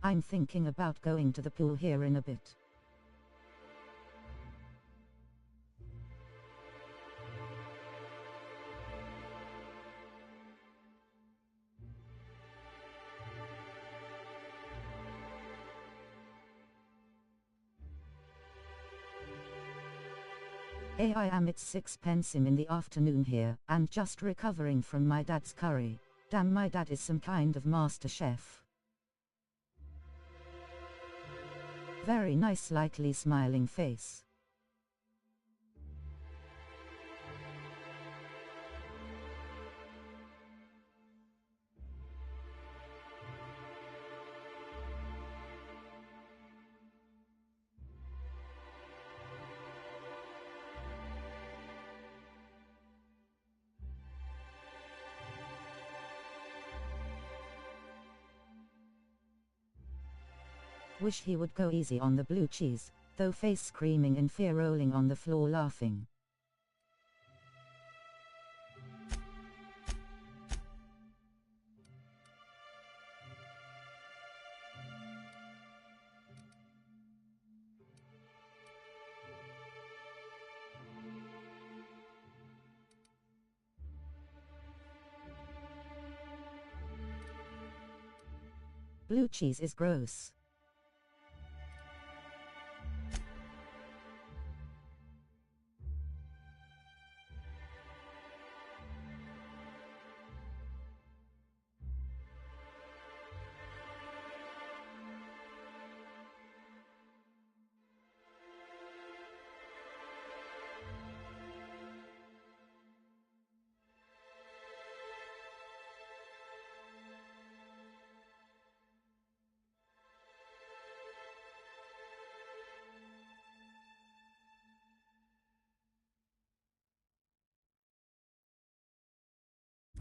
I'm thinking about going to the pool here in a bit. I am it's 6 in the afternoon here, and just recovering from my dad's curry. Damn, my dad is some kind of master chef. Very nice, slightly smiling face. Wish he would go easy on the blue cheese, though. Face screaming in fear, rolling on the floor laughing. Blue cheese is gross.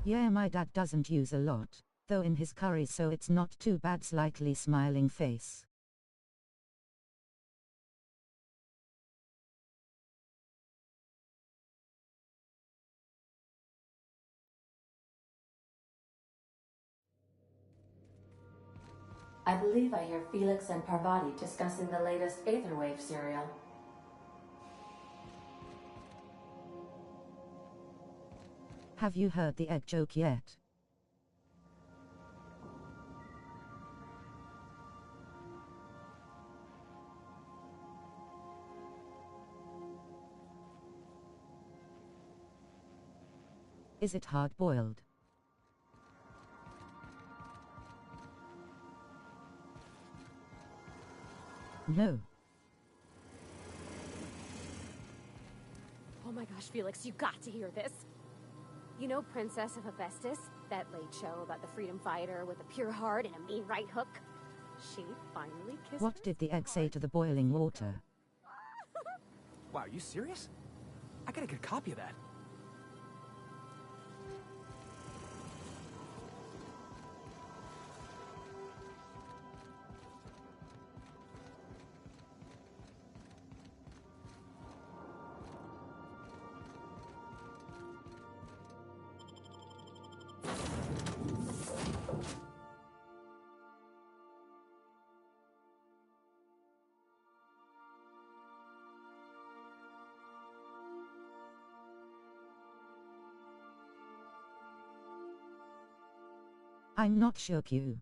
Yeah, my dad doesn't use a lot, though, in his curry, so it's not too bad. Slightly smiling face. I believe I hear Felix and Parvati discussing the latest Aetherwave serial. Have you heard the egg joke yet? Is it hard-boiled? No. Oh my gosh, Felix, you got to hear this. You know Princess of Hephaestus? That late show about the freedom fighter with a pure heart and a mean right hook? She finally kissed What did the egg say to the boiling water? Wow, are you serious? I gotta get a copy of that. I'm not sure, Q.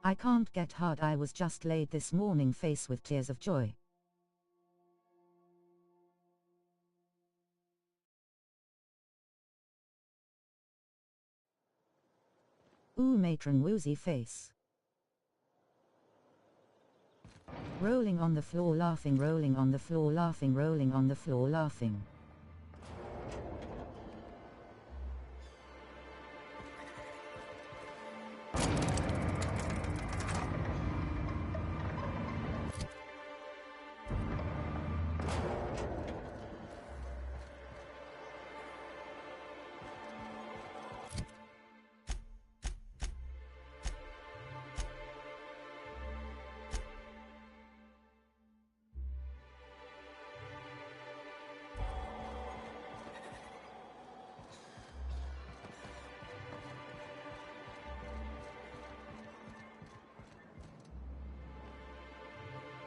I can't get hard. I was just laid this morning, face with tears of joy. Ooh, matron woozy face. Rolling on the floor laughing, rolling on the floor laughing, rolling on the floor laughing.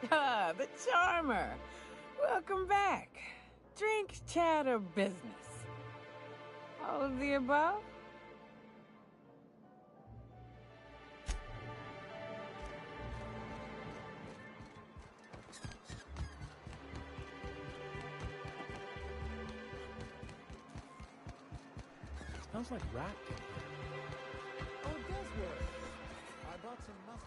Ah, the Charmer. Welcome back. Drink, chat, or business? All of the above? Smells like rat cake. Oh, it does work. I bought some mustard.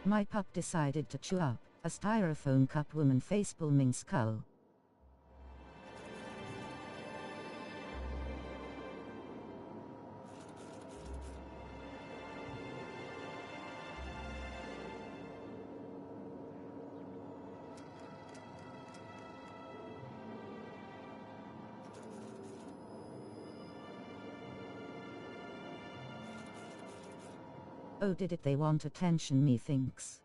My pup decided to chew up a styrofoam cup woman facepalming skull. Oh, did it? They want attention, methinks.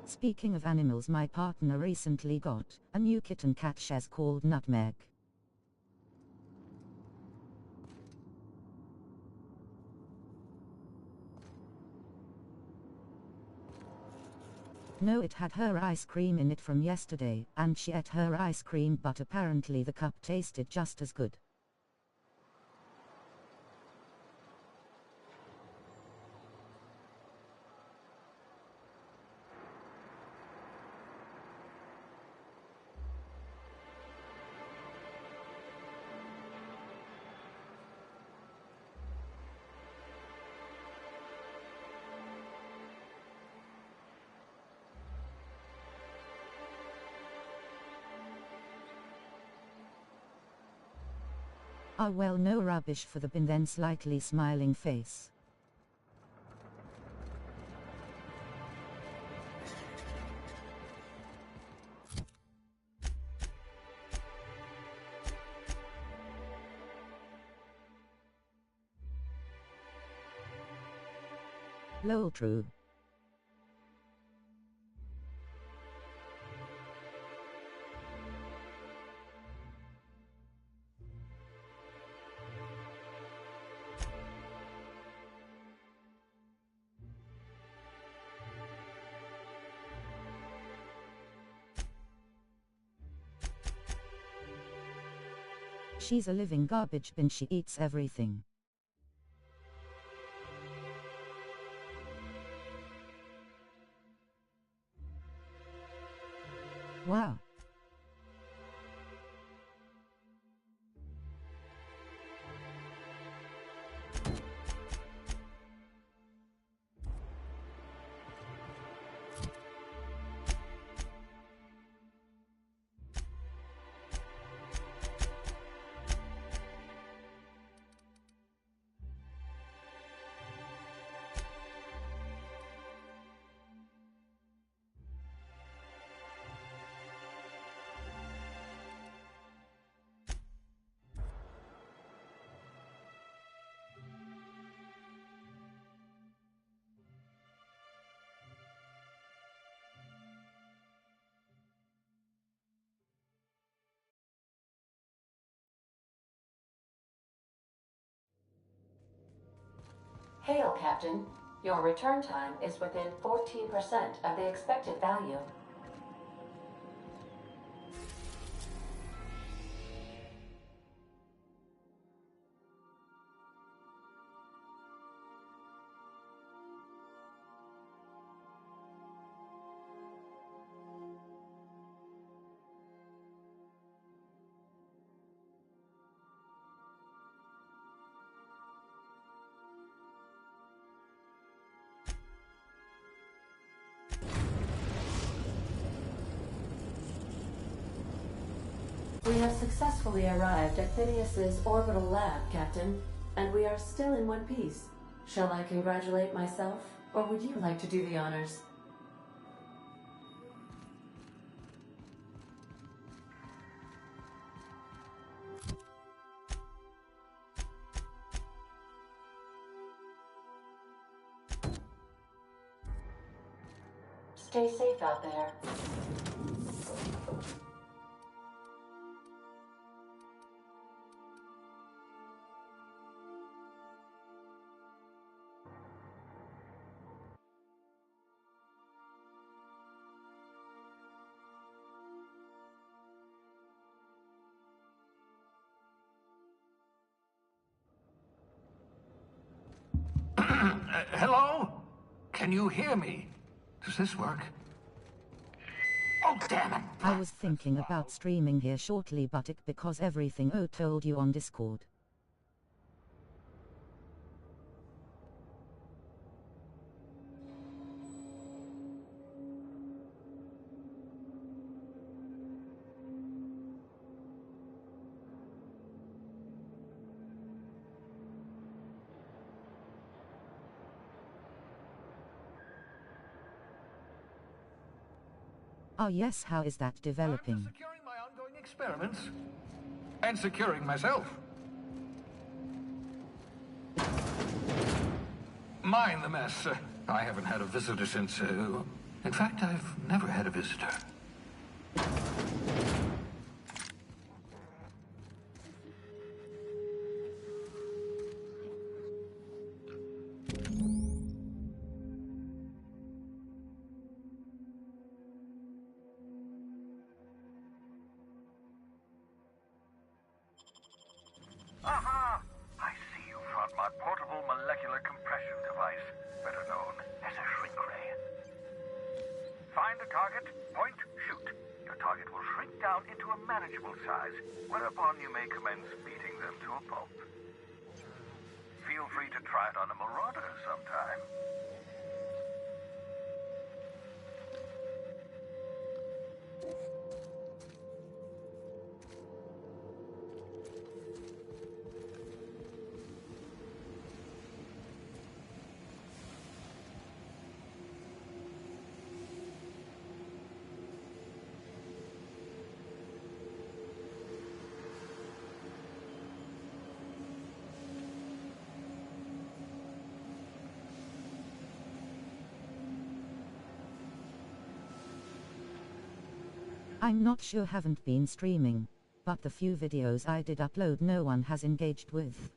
Speaking of animals, my partner recently got a new kitten cat chaise called Nutmeg. No, it had her ice cream in it from yesterday, and she ate her ice cream, but apparently the cup tasted just as good. Ah well, no rubbish for the bin, then slightly smiling face. Lol, true. She's a living garbage bin, she eats everything. Wow. Hail, Captain. Your return time is within 14% of the expected value. We have successfully arrived at Phineas's orbital lab, Captain, and we are still in one piece. Shall I congratulate myself, or would you like to do the honors? Stay safe out there. Hello? Can you hear me? Does this work? Oh, damn it! I was thinking about streaming here shortly, but it because everything I told you on Discord. Oh yes, how is that developing? Securing my ongoing experiments. And securing myself. Mind the mess. I haven't had a visitor since... in fact, I've never had a visitor. Aha! I see you found my portable molecular compression device, better known as a shrink ray. Find a target, point, shoot. Your target will shrink down into a manageable size, whereupon you may commence beating them to a pulp. Feel free to try it on a marauder sometime. I'm not sure, haven't been streaming, but the few videos I did upload no one has engaged with.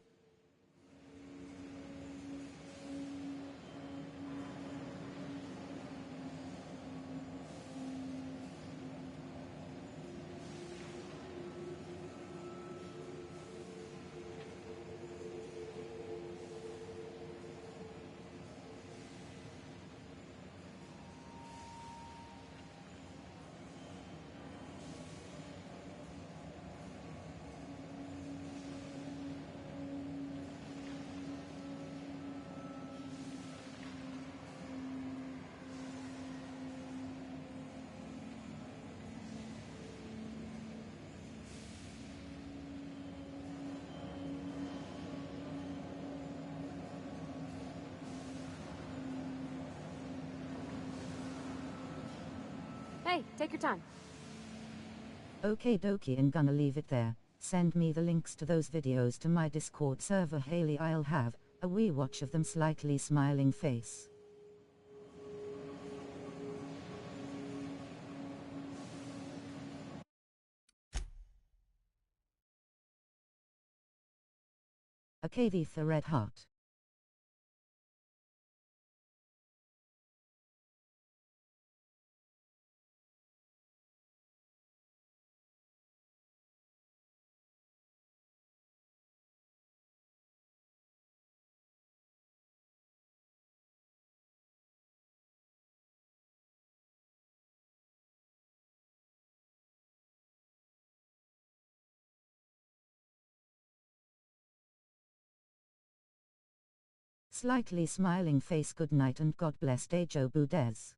Hey, take your time. Okay dokie, I'm gonna leave it there. Send me the links to those videos to my Discord server, Haley. I'll have a wee watch of them slightly smiling face. Okay, the red heart. Slightly smiling face, good night and God bless Dejo Budez.